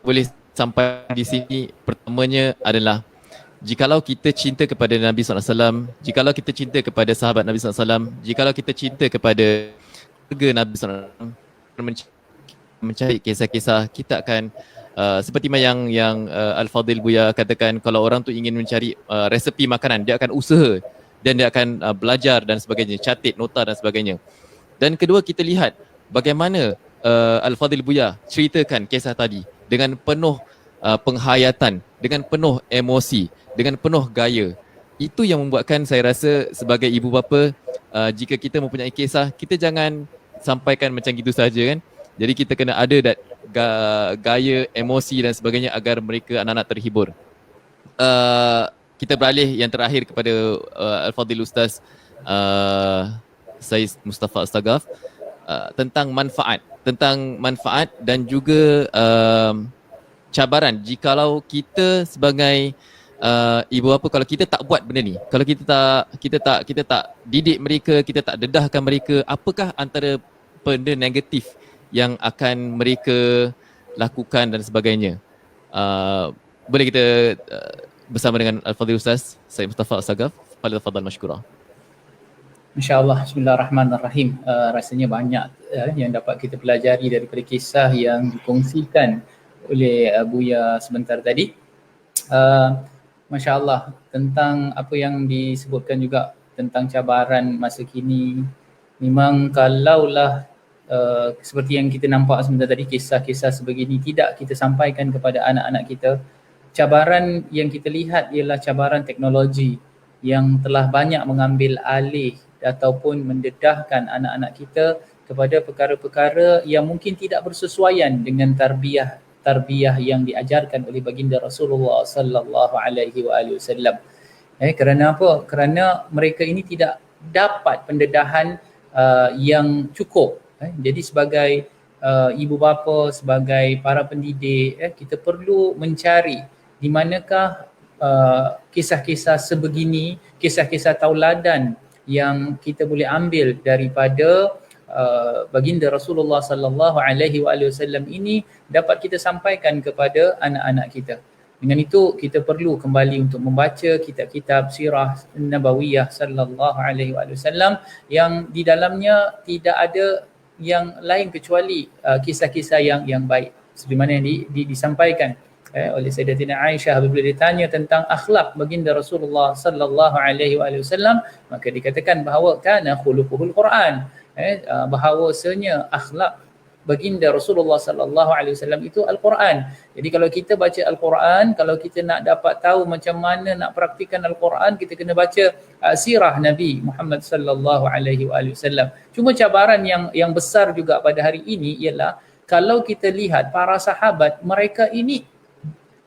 Boleh sampai di sini, pertamanya adalah jikalau kita cinta kepada Nabi SAW, jikalau kita cinta kepada sahabat Nabi SAW, jikalau kita cinta kepada keluarga Nabi SAW, mencari kisah-kisah, kita akan seperti yang Al-Fadhil Buya katakan, kalau orang tu ingin mencari resepi makanan, dia akan usaha dan dia akan belajar dan sebagainya, catat nota dan sebagainya. Dan kedua, kita lihat bagaimana Al-Fadhil Buya ceritakan kisah tadi dengan penuh penghayatan, dengan penuh emosi, dengan penuh gaya. Itu yang membuatkan saya rasa sebagai ibu bapa, jika kita mempunyai kisah, kita jangan sampaikan macam gitu saja kan. Jadi kita kena ada gaya, emosi dan sebagainya agar mereka anak-anak terhibur. Kita beralih yang terakhir kepada Al-Fadhil Ustaz Syed Mustafa Astagaf, tentang manfaat dan juga cabaran jikalau kita sebagai ibu bapa, kalau kita tak buat benda ni, kalau kita tak didik mereka, kita tak dedahkan mereka, apakah antara benda negatif yang akan mereka lakukan dan sebagainya. Boleh kita bersama dengan Al-Fadhil Ustaz Syed Mustafa Astagaf. Fadhal mashkura. InsyaAllah, bismillahirrahmanirrahim. Rasanya banyak yang dapat kita pelajari daripada kisah yang dikongsikan oleh Buya sebentar tadi. Masya Allah, tentang apa yang disebutkan juga tentang cabaran masa kini. Memang kalaulah seperti yang kita nampak sebentar tadi, kisah-kisah sebegini tidak kita sampaikan kepada anak-anak kita, cabaran yang kita lihat ialah cabaran teknologi yang telah banyak mengambil alih ataupun mendedahkan anak-anak kita kepada perkara-perkara yang mungkin tidak bersesuaian dengan tarbiyah yang diajarkan oleh baginda Rasulullah sallallahu alaihi wasallam. Kerana apa? Kerana mereka ini tidak dapat pendedahan yang cukup. Jadi sebagai ibu bapa, sebagai para pendidik, kita perlu mencari di manakah kisah-kisah sebegini, kisah-kisah tauladan yang kita boleh ambil daripada baginda Rasulullah sallallahu alaihi wasallam ini dapat kita sampaikan kepada anak-anak kita. Dengan itu kita perlu kembali untuk membaca kitab-kitab sirah nabawiyah sallallahu alaihi wasallam yang di dalamnya tidak ada yang lain kecuali kisah-kisah yang baik. Seperti mana yang disampaikan oleh Sayyidatina Aisyah apabila ditanya tentang akhlak baginda Rasulullah sallallahu alaihi wasallam, maka dikatakan bahawa kana khuluquhul Quran, bahawasanya akhlak baginda Rasulullah sallallahu alaihi wasallam itu Al-Quran. Jadi kalau kita baca Al-Quran, kalau kita nak dapat tahu macam mana nak praktikan Al-Quran, kita kena baca sirah Nabi Muhammad sallallahu alaihi wasallam. Cuma cabaran yang besar juga pada hari ini ialah kalau kita lihat para sahabat, mereka ini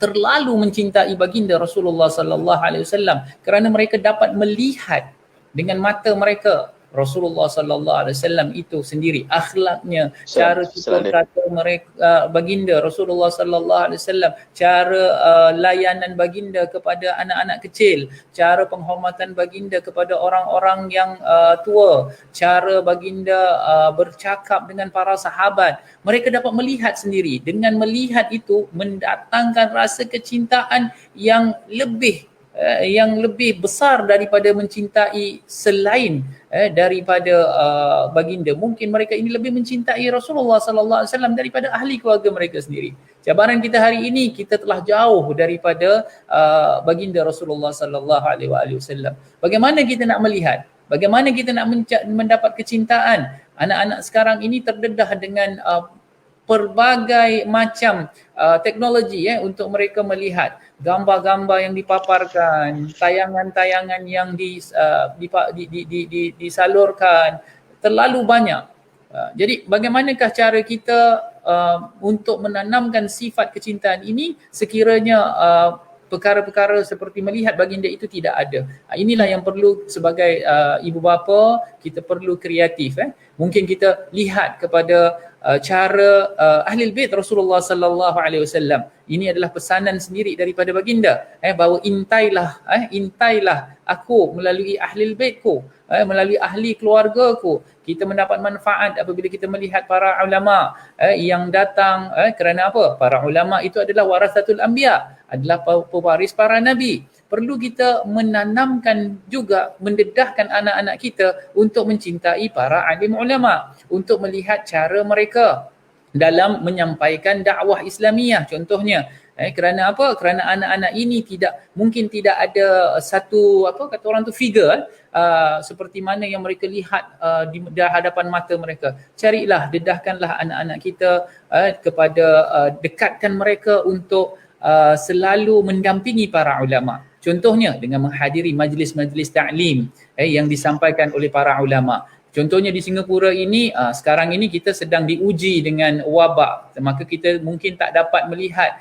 terlalu mencintai baginda Rasulullah sallallahu alaihi wasallam kerana mereka dapat melihat dengan mata mereka Rasulullah sallallahu alaihi wasallam itu sendiri, akhlaknya, cara tutur kata mereka, baginda Rasulullah sallallahu alaihi wasallam, cara layanan baginda kepada anak-anak kecil, cara penghormatan baginda kepada orang-orang yang tua, cara baginda bercakap dengan para sahabat. Mereka dapat melihat sendiri. Dengan melihat itu mendatangkan rasa kecintaan yang lebih besar daripada mencintai selain daripada baginda. Mungkin mereka ini lebih mencintai Rasulullah sallallahu alaihi wasallam daripada ahli keluarga mereka sendiri. Cabaran kita hari ini, kita telah jauh daripada baginda Rasulullah sallallahu alaihi wasallam. Bagaimana kita nak melihat? Bagaimana kita nak mendapat kecintaan? Anak-anak sekarang ini terdedah dengan pelbagai macam teknologi untuk mereka melihat gambar-gambar yang dipaparkan, tayangan-tayangan yang disalurkan terlalu banyak. Jadi bagaimanakah cara kita untuk menanamkan sifat kecintaan ini sekiranya perkara-perkara seperti melihat baginda itu tidak ada. Inilah yang perlu sebagai ibu bapa, kita perlu kreatif. Mungkin kita lihat kepada cara ahli bait Rasulullah sallallahu alaihi wasallam. Ini adalah pesanan sendiri daripada baginda, bahawa intailah aku melalui ahli baitku, melalui ahli keluargaku. Kita mendapat manfaat apabila kita melihat para ulama yang datang. Kerana apa? Para ulama itu adalah warasatul anbiya, adalah pewaris para nabi. Perlu kita menanamkan juga, mendedahkan anak-anak kita untuk mencintai para alim ulama, untuk melihat cara mereka dalam menyampaikan dakwah Islamiyah contohnya. Kerana apa? Kerana anak-anak ini mungkin tidak ada satu, kata orang tu, figure seperti mana yang mereka lihat di hadapan mata mereka. Carilah, dedahkanlah anak-anak kita kepada dekatkan mereka untuk selalu mendampingi para ulama. Contohnya dengan menghadiri majlis-majlis ta'lim yang disampaikan oleh para ulama. Contohnya di Singapura ini, sekarang ini kita sedang diuji dengan wabak. Maka kita mungkin tak dapat melihat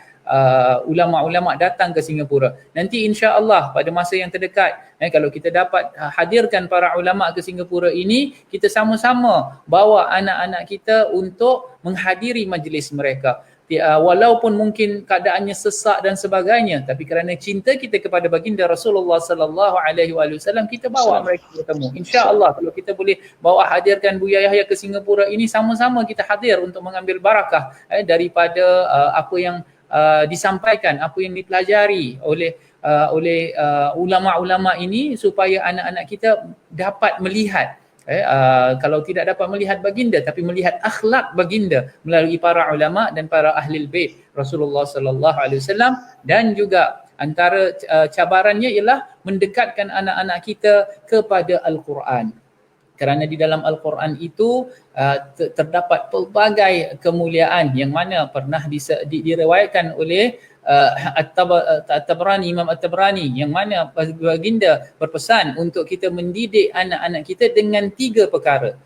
ulama-ulama datang ke Singapura. Nanti insya-Allah pada masa yang terdekat, kalau kita dapat hadirkan para ulama ke Singapura ini, kita sama-sama bawa anak-anak kita untuk menghadiri majlis mereka. Walaupun mungkin keadaannya sesak dan sebagainya, tapi kerana cinta kita kepada baginda Rasulullah sallallahu alaihi wasallam, kita bawa mereka bertemu. Insya-Allah kalau kita boleh bawa hadirkan Buya Yahya ke Singapura ini, sama-sama kita hadir untuk mengambil barakah daripada apa yang disampaikan, apa yang dipelajari oleh ulama-ulama ini, supaya anak-anak kita dapat melihat kalau tidak dapat melihat baginda, tapi melihat akhlak baginda melalui para ulama dan para ahli bait Rasulullah sallallahu alaihi wasallam. Dan juga antara cabarannya ialah mendekatkan anak-anak kita kepada Al-Quran. Kerana di dalam Al-Quran itu terdapat pelbagai kemuliaan yang mana pernah diriwayatkan oleh At-Tabrani, Imam At-Tabrani, yang mana baginda berpesan untuk kita mendidik anak-anak kita dengan 3 perkara,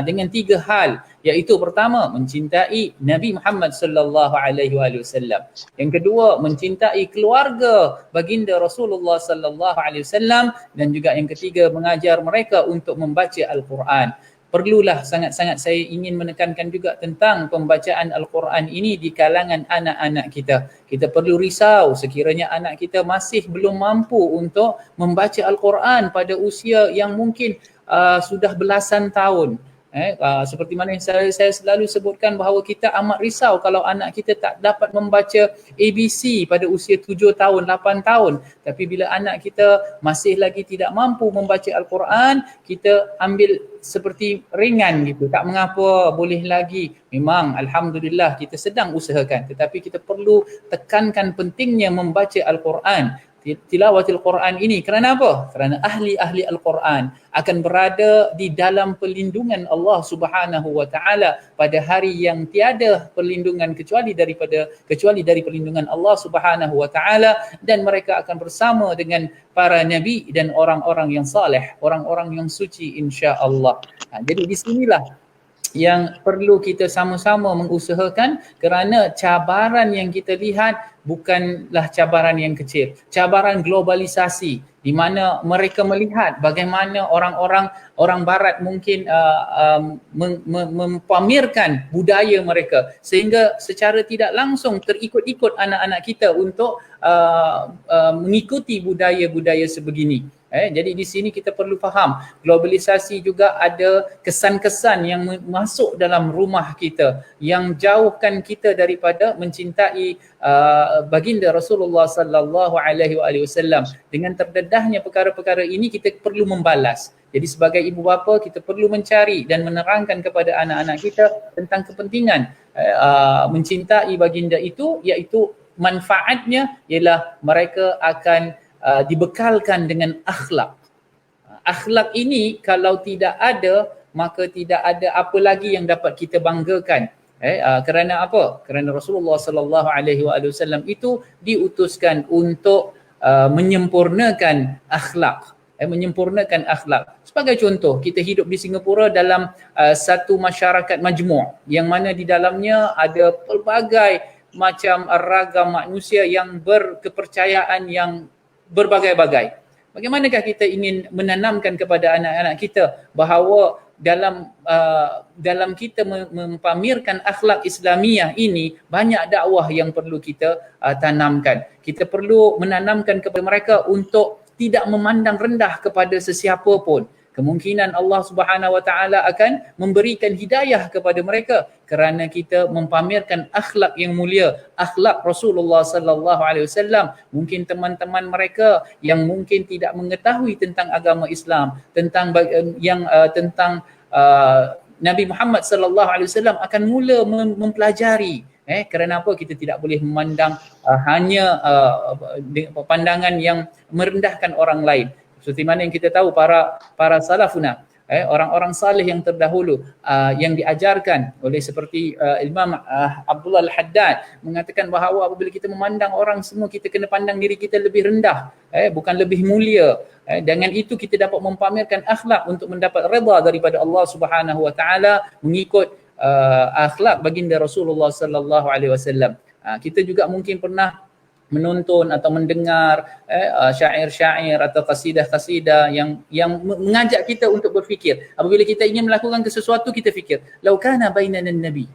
dengan 3 hal, iaitu pertama, mencintai Nabi Muhammad sallallahu alaihi wasallam. Yang kedua, mencintai keluarga baginda Rasulullah sallallahu alaihi wasallam, dan juga yang ketiga, mengajar mereka untuk membaca Al-Quran. Perlulah sangat-sangat saya ingin menekankan juga tentang pembacaan Al-Quran ini di kalangan anak-anak kita. Kita perlu risau sekiranya anak kita masih belum mampu untuk membaca Al-Quran pada usia yang mungkin sudah belasan tahun. Seperti mana yang saya selalu sebutkan, bahawa kita amat risau kalau anak kita tak dapat membaca ABC pada usia 7 tahun, 8 tahun. Tapi bila anak kita masih lagi tidak mampu membaca Al-Quran, kita ambil seperti ringan gitu, tak mengapa, boleh lagi. Memang Alhamdulillah kita sedang usahakan, tetapi kita perlu tekankan pentingnya membaca Al-Quran, tilawatil Quran ini. Kerana apa? Kerana ahli-ahli Al-Quran akan berada di dalam perlindungan Allah Subhanahu wa taala pada hari yang tiada perlindungan kecuali dari perlindungan Allah Subhanahu wa taala, dan mereka akan bersama dengan para nabi dan orang-orang yang saleh, orang-orang yang suci, insya-Allah. Jadi di sinilah yang perlu kita sama-sama mengusahakan, kerana cabaran yang kita lihat bukanlah cabaran yang kecil. Cabaran globalisasi di mana mereka melihat bagaimana orang barat mungkin mempamerkan budaya mereka sehingga secara tidak langsung terikut-ikut anak-anak kita untuk mengikuti budaya-budaya sebegini. Jadi di sini kita perlu faham globalisasi juga ada kesan-kesan yang masuk dalam rumah kita yang jauhkan kita daripada mencintai baginda Rasulullah sallallahu alaihi wasallam. Dengan terdedahnya perkara-perkara ini kita perlu membalas. Jadi sebagai ibu bapa kita perlu mencari dan menerangkan kepada anak-anak kita tentang kepentingan mencintai baginda itu, iaitu manfaatnya ialah mereka akan dibekalkan dengan akhlak. Akhlak ini kalau tidak ada, maka tidak ada apa lagi yang dapat kita banggakan. Kerana apa? Kerana Rasulullah sallallahu alaihi wasallam itu diutuskan untuk menyempurnakan akhlak. Menyempurnakan akhlak. Sebagai contoh, kita hidup di Singapura dalam satu masyarakat majmu' yang mana di dalamnya ada pelbagai macam ragam manusia yang berkepercayaan yang berbagai-bagai. Bagaimanakah kita ingin menanamkan kepada anak-anak kita bahawa dalam kita mempamerkan akhlak Islamiah ini, banyak dakwah yang perlu kita tanamkan. Kita perlu menanamkan kepada mereka untuk tidak memandang rendah kepada sesiapa pun. Kemungkinan Allah Subhanahu Wa Taala akan memberikan hidayah kepada mereka kerana kita mempamerkan akhlak yang mulia, akhlak Rasulullah sallallahu alaihi wasallam. Mungkin teman-teman mereka yang mungkin tidak mengetahui tentang agama Islam, tentang Nabi Muhammad sallallahu alaihi wasallam akan mula mempelajari. Kerana apa kita tidak boleh memandang hanya pandangan yang merendahkan orang lain. Seperti mana yang kita tahu para salafuna, orang-orang salih yang terdahulu yang diajarkan oleh seperti Imam Abdullah Al-Haddad mengatakan bahawa apabila kita memandang orang semua, kita kena pandang diri kita lebih rendah, bukan lebih mulia. Dengan itu kita dapat mempamerkan akhlak untuk mendapat redha daripada Allah Subhanahu Wa Taala mengikut akhlak baginda Rasulullah sallallahu alaihi wasallam. Kita juga mungkin pernah menonton atau mendengar syair-syair atau qasidah-qasidah yang mengajak kita untuk berfikir. Apabila kita ingin melakukan sesuatu, kita fikir, lau kana bainana nabi,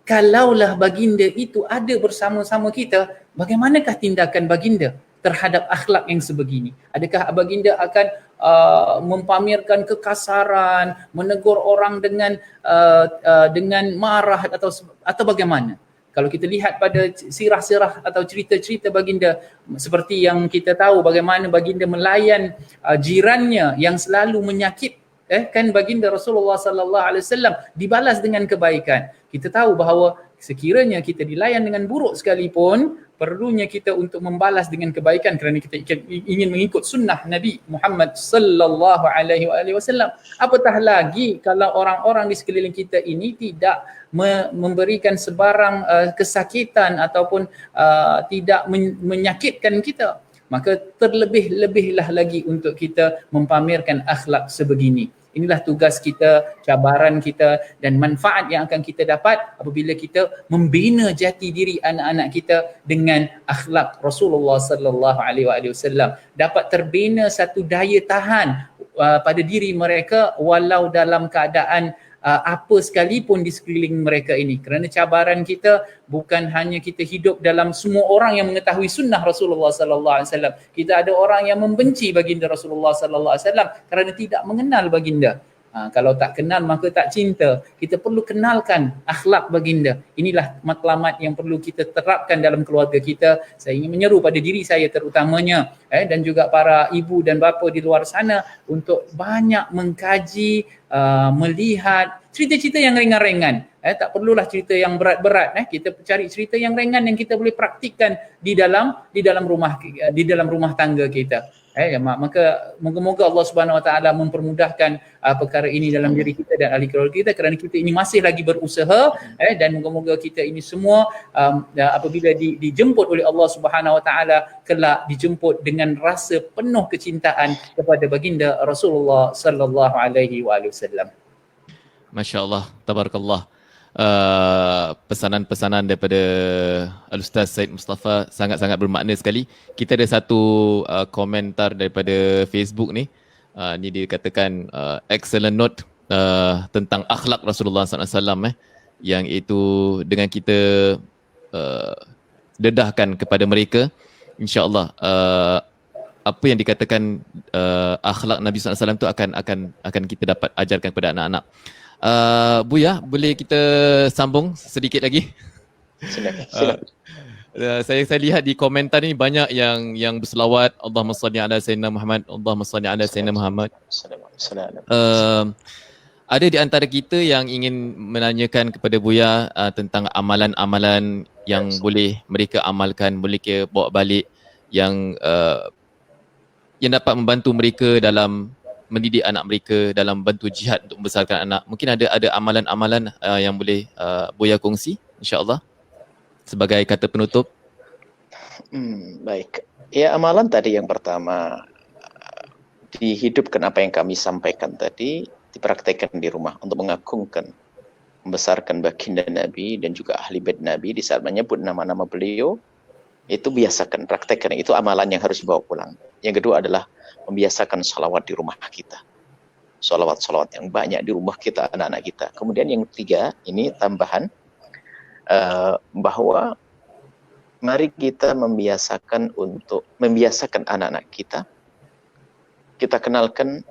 kalaulah baginda itu ada bersama-sama kita, bagaimanakah tindakan baginda terhadap akhlak yang sebegini? Adakah baginda akan mempamerkan kekasaran, menegur orang dengan marah atau bagaimana? Kalau kita lihat pada sirah-sirah atau cerita-cerita baginda, seperti yang kita tahu bagaimana baginda melayan jirannya yang selalu menyakit, kan baginda Rasulullah sallallahu alaihi wasallam dibalas dengan kebaikan. Kita tahu bahawa sekiranya kita dilayan dengan buruk sekalipun, perlunya kita untuk membalas dengan kebaikan kerana kita ingin mengikut sunnah Nabi Muhammad sallallahu alaihi wasallam. Apatah lagi kalau orang-orang di sekeliling kita ini tidak memberikan sebarang kesakitan ataupun tidak menyakitkan kita, maka terlebih-lebihlah lagi untuk kita mempamerkan akhlak sebegini. Inilah tugas kita, cabaran kita dan manfaat yang akan kita dapat apabila kita membina jati diri anak-anak kita dengan akhlak Rasulullah sallallahu alaihi wasallam. Dapat terbina satu daya tahan pada diri mereka walau dalam keadaan apa sekalipun di sekeliling mereka ini. Kerana cabaran kita bukan hanya kita hidup dalam semua orang yang mengetahui sunnah Rasulullah sallallahu alaihi wasallam. Kita ada orang yang membenci baginda Rasulullah sallallahu alaihi wasallam kerana tidak mengenal baginda. Kalau tak kenal maka tak cinta. Kita perlu kenalkan akhlak baginda. Inilah matlamat yang perlu kita terapkan dalam keluarga kita. Saya ingin menyeru pada diri saya terutamanya dan juga para ibu dan bapa di luar sana untuk banyak mengkaji, melihat cerita-cerita yang ringan-ringan. Tak perlulah cerita yang berat-berat. Kita cari cerita yang ringan yang kita boleh praktikkan di dalam rumah tangga kita. Maka moga-moga Allah Subhanahu Wa Taala mempermudahkan perkara ini dalam diri kita dan ahli keluarga kita, kerana kita ini masih lagi berusaha dan moga-moga kita ini semua apabila dijemput oleh Allah Subhanahu Wa Taala kelak dijemput dengan rasa penuh kecintaan kepada baginda Rasulullah sallallahu alaihi wasallam. Masya Allah, tabarakallah. Pesanan-pesanan daripada Al-Ustaz Syed Mustafa sangat-sangat bermakna sekali. Kita ada satu komentar daripada Facebook ni. Ni dia katakan excellent note tentang akhlak Rasulullah SAW yang itu dengan kita dedahkan kepada mereka, insya-Allah apa yang dikatakan akhlak Nabi SAW tu akan kita dapat ajarkan kepada anak-anak. Buya, boleh kita sambung sedikit lagi? Silakan. Saya lihat di komentar ni banyak yang berselawat, Allahumma salli ala sayyidina Muhammad, Allahumma salli ala sayyidina Muhammad. Ada di antara kita yang ingin menanyakan kepada Buya tentang amalan-amalan yang boleh mereka amalkan, boleh kita bawa balik yang dapat membantu mereka dalam mendidik anak mereka, dalam bantu jihad untuk membesarkan anak. Mungkin ada amalan-amalan yang boleh Buya kongsi, insya-Allah, sebagai kata penutup. Baik. Ya, amalan tadi yang pertama dihidupkan apa yang kami sampaikan tadi, dipraktekkan di rumah untuk mengagungkan, membesarkan baginda Nabi dan juga ahli bait Nabi. Di saat menyebut nama-nama beliau, itu biasakan, praktekkan. Itu amalan yang harus dibawa pulang. Yang kedua adalah membiasakan salawat di rumah kita. Salawat-salawat yang banyak di rumah kita, anak-anak kita. Kemudian yang ketiga, ini tambahan, bahwa mari kita membiasakan anak-anak kita. Kita kenalkan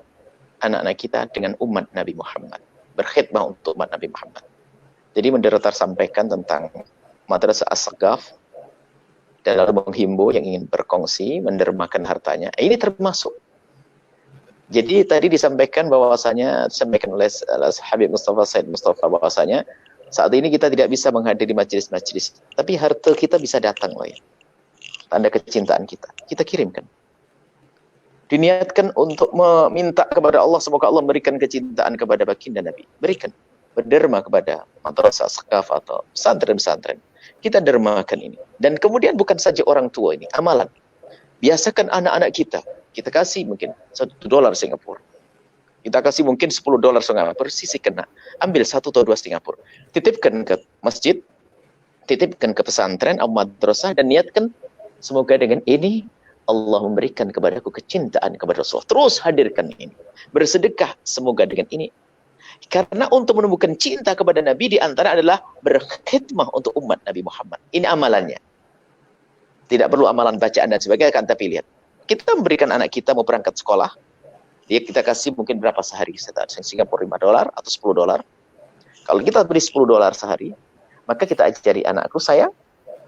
anak-anak kita dengan umat Nabi Muhammad. Berkhidmah untuk umat Nabi Muhammad. Jadi moderator sampaikan tentang Madrasah As-Saghaf dalam menghimbau yang ingin berkongsi, mendermakan hartanya. Ini termasuk. Jadi tadi disampaikan oleh Habib Mustafa Syed Mustafa bahwasanya saat ini kita tidak bisa menghadiri majelis-majelis, tapi harta kita bisa datang loh ya. Tanda kecintaan kita. Kita kirimkan. Diniatkan untuk meminta kepada Allah, semoga Allah memberikan kecintaan kepada baginda Nabi. Berikan. Berderma kepada madrasah As-Saghaf atau pesantren-pesantren. Kita dermakan ini. Dan kemudian bukan saja orang tua ini, amalan. Biasakan anak-anak kita. Kita kasih mungkin $1 Singapura. Kita kasih mungkin $10 Singapura. Sisihkan. Ambil 1 atau 2 Singapura. Titipkan ke masjid. Titipkan ke pesantren atau madrasah. Dan niatkan semoga dengan ini Allah memberikan kepadaku kecintaan kepada Rasulullah. Terus hadirkan ini. Bersedekah semoga dengan ini. Karena untuk menemukan cinta kepada Nabi di antara adalah berkhidmah untuk umat Nabi Muhammad. Ini amalannya. Tidak perlu amalan bacaan dan sebagainya, kan, tapi lihat. Kita memberikan anak kita mau berangkat sekolah, dia kita kasih mungkin berapa sehari? Singapura $5 atau $10. Kalau kita beri $10 sehari, maka kita ajari anakku, sayang,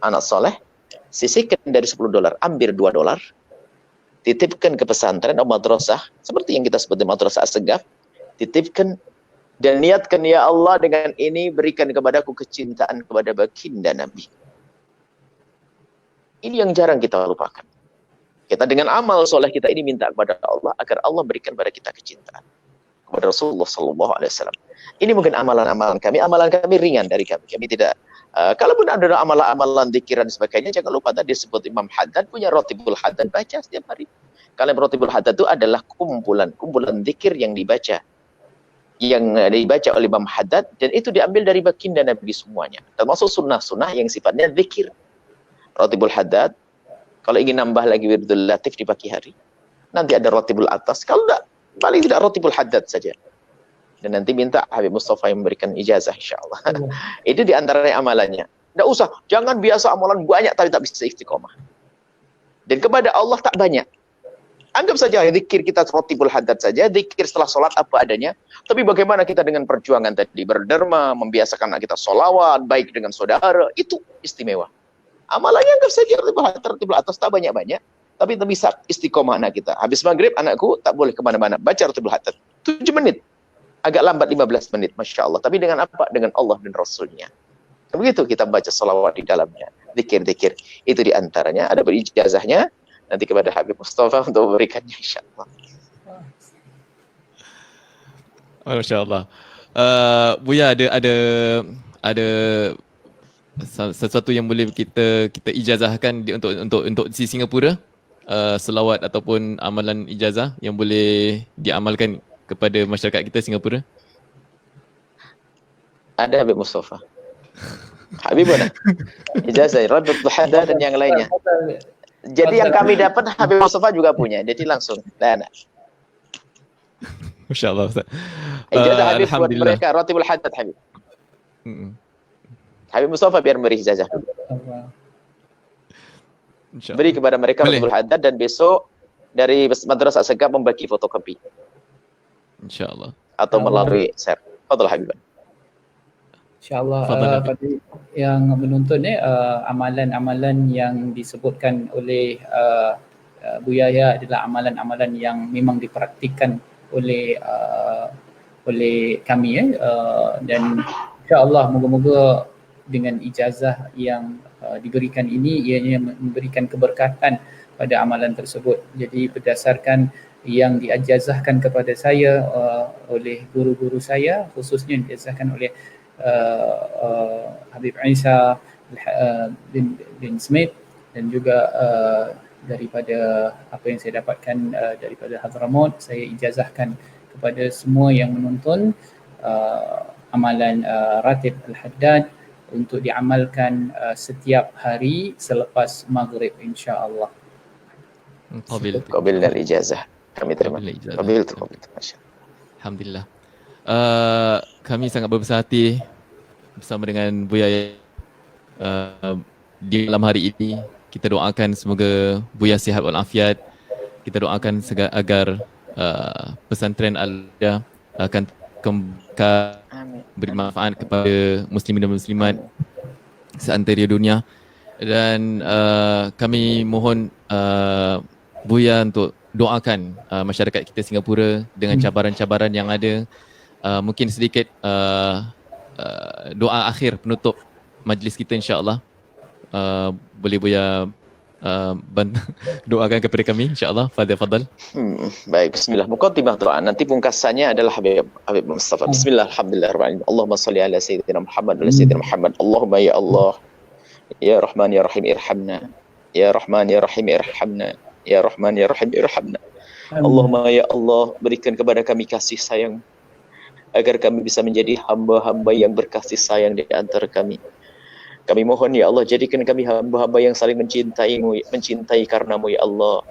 anak soleh, sisihkan dari $10, ambil $2, titipkan ke pesantren atau madrasah, seperti yang kita sebut madrasah As-Saghaf, titipkan dan niatkan, ya Allah, dengan ini berikan kepadaku kecintaan kepada baginda Nabi. Ini yang jarang kita lupakan. Kita dengan amal soleh kita ini minta kepada Allah agar Allah berikan kepada kita kecintaan kepada Rasulullah SAW. Ini mungkin amalan-amalan kami. Amalan kami ringan dari kami. Kami tidak. Kalaupun ada amalan-amalan zikiran dan sebagainya, jangan lupa tadi disebut Imam Haddad punya Rotibul Haddad, baca setiap hari. Kalau Rotibul Haddad itu adalah kumpulan zikir yang dibaca oleh Imam Haddad, dan itu diambil dari baginda Nabi semuanya. Termasuk sunnah-sunnah yang sifatnya zikir. Rotibul Haddad, kalau ingin nambah lagi wirdul latif di pagi hari, nanti ada Rotibul atas. Kalau tidak, paling tidak Rotibul Haddad saja. Dan nanti minta Habib Mustafa yang memberikan ijazah, insyaAllah. Itu di antara amalannya. Tidak usah, jangan biasa amalan banyak tapi tak bisa istiqomah. Dan kepada Allah tak banyak. Anggap saja zikir kita Rotibul Haddad saja, zikir setelah sholat apa adanya. Tapi bagaimana kita dengan perjuangan tadi, berderma, membiasakan anak kita sholawat, baik dengan saudara, itu istimewa. Amalannya anggap saja Rotibul atas, tak banyak-banyak. Tapi bisa istiqomah anak kita. Habis maghrib, anakku tak boleh kemana-mana. Baca Rotibul Haddad. 7 menit. Agak lambat 15 menit, Masya Allah. Tapi dengan apa? Dengan Allah dan Rasulnya. Begitu kita baca salawat di dalamnya. Zikir-zikir. Itu diantaranya. Ada berijazahnya. Nanti kepada Habib Mustafa untuk memberikannya, insya Allah. Masya Allah. Buya, ada sesuatu yang boleh kita ijazahkan untuk di Singapura, selawat ataupun amalan ijazah yang boleh diamalkan kepada masyarakat kita Singapura? Ada Habib Mustafa. Habibuna. Ijazah Radul Hada dan yang lainnya. Jadi yang kami dapat Habib Mustafa juga punya. Jadi langsung. Nah. Masya Allah Ustaz. Ijazah Habib buat Alhamdulillah. mereka Ratibul Haddad Habib. Habib Mustafa biar beri ijazah. Beri kepada mereka Ratibul Haddad dan besok dari Madrasah Segaf membagi fotokopi. InsyaAllah. Atau melalui share. Fadhal Habib. InsyaAllah pada yang menonton amalan-amalan yang disebutkan oleh Buya Yahya adalah amalan-amalan yang memang dipraktikkan oleh kami dan insyaAllah moga-moga dengan ijazah yang diberikan ini ianya memberikan keberkatan pada amalan tersebut. Jadi berdasarkan yang diajazahkan kepada saya oleh guru-guru saya, khususnya diajazahkan oleh Habib Isa bin Smith dan juga daripada apa yang saya dapatkan daripada Hadramaut, saya ijazahkan kepada semua yang menonton amalan Ratib Al-Haddad untuk diamalkan setiap hari selepas maghrib insya-Allah. Qabil al-ijazah. Kami terima. Qabil tu. Alhamdulillah. Kami sangat berbesar hati bersama dengan Buya di malam hari ini. Kita doakan semoga Buya sihat walafiat. Kita doakan agar pesantren Al-Huda akan beri manfaat kepada muslimin dan muslimat seantero dunia. Dan kami mohon Buya untuk doakan masyarakat kita Singapura dengan cabaran-cabaran yang ada. Mungkin sedikit doa akhir penutup majlis kita insya-Allah. Boleh Buya doakan kepada kami insya-Allah. Fadal. Baik, bismillah. Muqaddimah doa. Nanti pungkasannya adalah Habib Mustafa. Bismillah, alhamdulillah. Allahumma salli ala sayyidina Muhammad wa ala sayyidina Muhammad. Allahumma ya Allah. Ya Rahman ya Rahim irhamna. Ya Rahman ya Rahim irhamna. Ya Rahman ya Rahim irhamna. Allahumma ya Allah, berikan kepada kami kasih sayang agar kami bisa menjadi hamba-hamba yang berkasih sayang di antara kami. Kami mohon ya Allah, jadikan kami hamba-hamba yang saling mencintai karenamu ya Allah.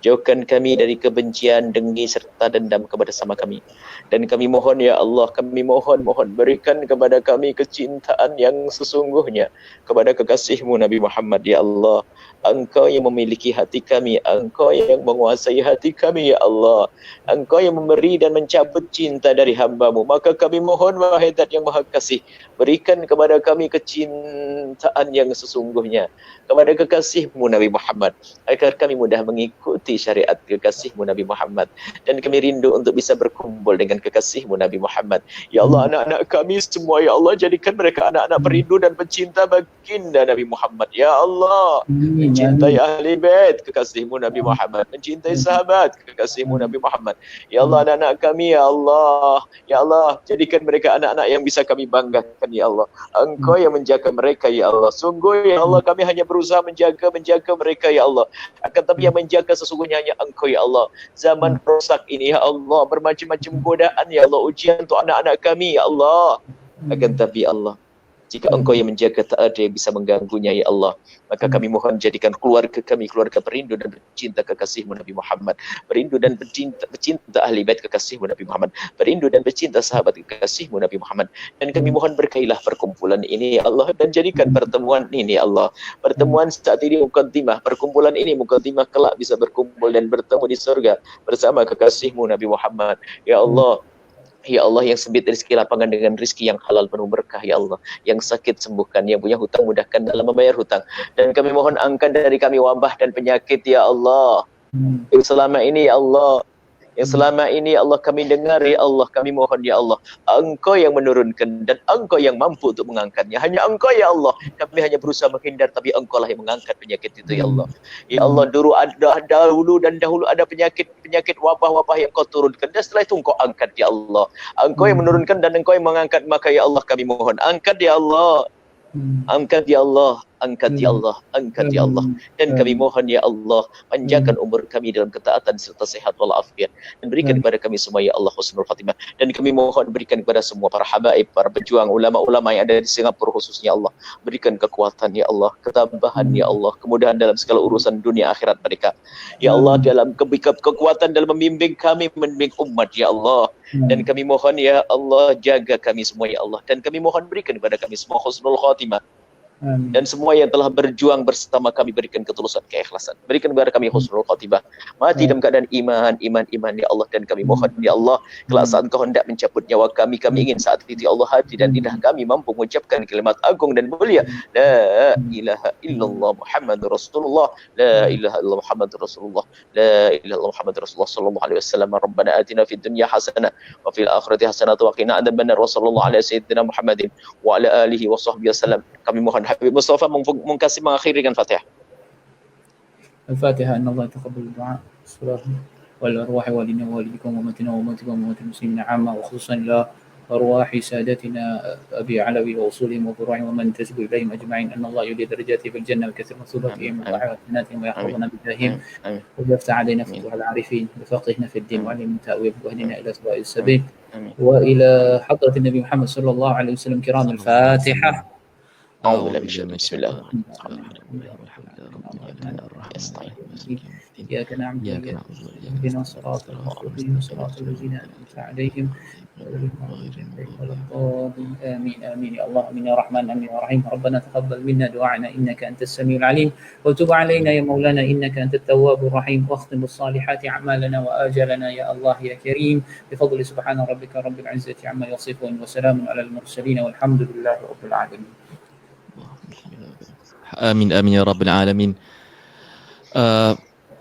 Jauhkan kami dari kebencian, dengki serta dendam kepada sama kami. Dan kami mohon ya Allah, kami mohon berikan kepada kami kecintaan yang sesungguhnya kepada kekasihmu Nabi Muhammad ya Allah. Engkau yang memiliki hati kami, Engkau yang menguasai hati kami ya Allah. Engkau yang memberi dan mencabut cinta dari hamba-Mu. Maka kami mohon wahai Zat yang Maha Kasih, berikan kepada kami kecintaan yang sesungguhnya kepada kekasihmu Nabi Muhammad, agar kami mudah mengikuti syariat kekasihmu Nabi Muhammad. Dan kami rindu untuk bisa berkumpul dengan kekasihmu Nabi Muhammad. Ya Allah, anak-anak kami semua ya Allah, jadikan mereka anak-anak perindu dan pencinta baginda Nabi Muhammad. Ya Allah, mencintai ahli bait kekasihmu Nabi Muhammad, mencintai sahabat kekasihmu Nabi Muhammad. Ya Allah, anak-anak kami ya Allah, jadikan mereka anak-anak yang bisa kami banggakan ya Allah. Engkau yang menjaga mereka ya Allah. Sungguh ya Allah, kami hanya berusaha menjaga mereka ya Allah. Akan tapi yang menjaga sesungguhnya hanya Engkau ya Allah. Zaman rusak ini ya Allah, bermacam-macam godaan ya Allah, ujian untuk anak-anak kami ya Allah. Akan tapi Allah, jika Engkau yang menjaga, tak ada yang bisa mengganggunya ya Allah. Maka kami mohon jadikan keluarga kami keluarga perindu dan bercinta kekasihmu Nabi Muhammad, perindu dan bercinta ahli bait kekasihmu Nabi Muhammad, perindu dan bercinta sahabat kekasihmu Nabi Muhammad. Dan kami mohon berkailah perkumpulan ini ya Allah, dan jadikan pertemuan ini ya Allah, pertemuan saat ini muqaddimah, perkumpulan ini muqaddimah, kelak bisa berkumpul dan bertemu di surga bersama kekasihmu Nabi Muhammad ya Allah. Ya Allah, yang sempit rezeki lapangan dengan rezeki yang halal penuh berkah ya Allah. Yang sakit sembuhkan, yang punya hutang mudahkan dalam membayar hutang. Dan kami mohon angkat dari kami wabah dan penyakit ya Allah. Yang selama ini ya Allah, kami dengar ya Allah, kami mohon ya Allah, Engkau yang menurunkan dan Engkau yang mampu untuk mengangkatnya. Hanya Engkau ya Allah, kami hanya berusaha menghindar, tapi Engkau lah yang mengangkat penyakit itu ya Allah. Ya Allah, dahulu ada penyakit wabah-wabah yang Kau turunkan, dan setelah itu Engkau angkat ya Allah. Engkau yang menurunkan dan Engkau yang mengangkat, maka ya Allah kami mohon angkat ya Allah. Angkat ya Allah, angkat ya Allah, angkat ya Allah. Dan kami mohon ya Allah, panjangkan umur kami dalam ketaatan serta sehat walafiat, dan berikan kepada kami semua ya Allah husnul khatimah. Dan kami mohon berikan kepada semua para habaib, para pejuang, ulama-ulama yang ada di Singapura khususnya Allah, berikan kekuatan ya Allah, ketabahan ya Allah, kemudahan dalam segala urusan dunia akhirat mereka ya Allah, dalam kekuatan dalam membimbing kami, membimbing umat ya Allah. Dan kami mohon ya Allah, jaga kami semua ya Allah, dan kami mohon berikan kepada kami semua husnul khatimah. Dan semua yang telah berjuang bersama kami, berikan ketulusan, keikhlasan, berikan kepada kami husnul khatimah, mati dalam keadaan iman ya Allah. Dan kami mohon ya Allah, kelak saat Engkau hendak mencabut nyawa kami, kami ingin saat itu ya Allah hati dan lidah kami mampu mengucapkan kalimat agung dan mulia, la ilaha illallah Muhammadur Rasulullah, la ilaha illallah Muhammadur Rasulullah, la ilaha illallah Muhammadur Rasulullah sallallahu alaihi wasallam. Rabbana atina fid dunya hasanah wa fil akhirati hasanah wa qina adzabannar. Sallallahu ala sayyidina Muhammadin wa ala alihi wa sahbihi wasallam. Kami mohon Habib Mustafa mengkasih mengakhiri dengan Fatihah. الفاتحة. أن الله يتقبل الدعاء والصلاة والأرواح والدنا ووالدكم وأمتنا وأمتكم وأمة المسلمين عامة، وخصوصا إلى أرواح سادتنا أبي علوي وأصولهم وفروعهم ومن تسب إليهم أجمعين، أن الله يولي درجاتهم في الجنة ويكثر مثوباتهم ويضاعف حسناتهم ويحفظنا بجاههم ويفتح علينا فتوح العارفين وفقهنا في الدين وعلم التأويل واهدنا إلى سواء السبيل وإلى حضرة النبي محمد صلى الله عليه وسلم. كرام الفاتحة. أعوذ بالله من الشيطان، بسم الله إياك نعبد وإياك نستعين اهدنا الصراط المستقيم صراط الذين أنعمت عليهم غير المغضوب عليهم ولا الضالين. آمين آمين يا الله، آمين يا رحمن، آمين يا رحيم. ربنا تقبل منا دعاءنا إنك أنت السميع العليم، وتب علينا يا مولانا إنك أنت التواب الرحيم، واختم بالصالحات أعمالنا وآجالنا يا الله يا كريم، بفضل سبحان ربك رب العزة عما يصفون، وسلام على المرسلين والحمد لله رب العالمين. Amin amin ya rabbal alamin.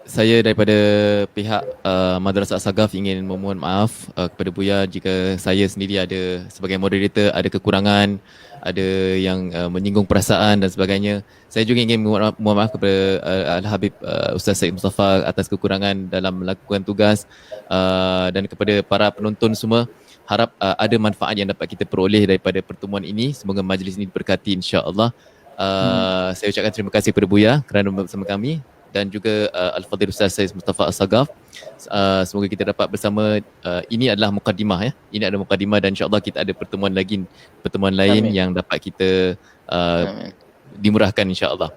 Saya daripada pihak Madrasah As-Saghaf ingin memohon maaf kepada Buya jika saya sendiri ada sebagai moderator ada kekurangan, ada yang menyinggung perasaan dan sebagainya. Saya juga ingin mohon maaf kepada Al-Habib Ustaz Syed Mustafa atas kekurangan dalam melakukan tugas, dan kepada para penonton semua. Harap ada manfaat yang dapat kita peroleh daripada pertemuan ini. Semoga majlis ini diberkati insya-Allah. Saya ucapkan terima kasih kepada Buya kerana bersama kami, dan juga Al-Fadhil Ustaz Syed Mustafa As-Saghaf. Semoga kita dapat bersama. Ini adalah mukadimah ya. Ini adalah mukadimah, dan insya-Allah kita ada pertemuan lain Amin. Yang dapat kita dimurahkan insya-Allah.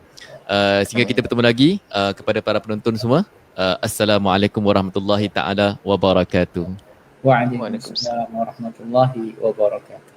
Sehingga kita bertemu lagi. Kepada para penonton semua, Assalamualaikum warahmatullahi taala wabarakatuh. Waalaikumsalam warahmatullahi wabarakatuh.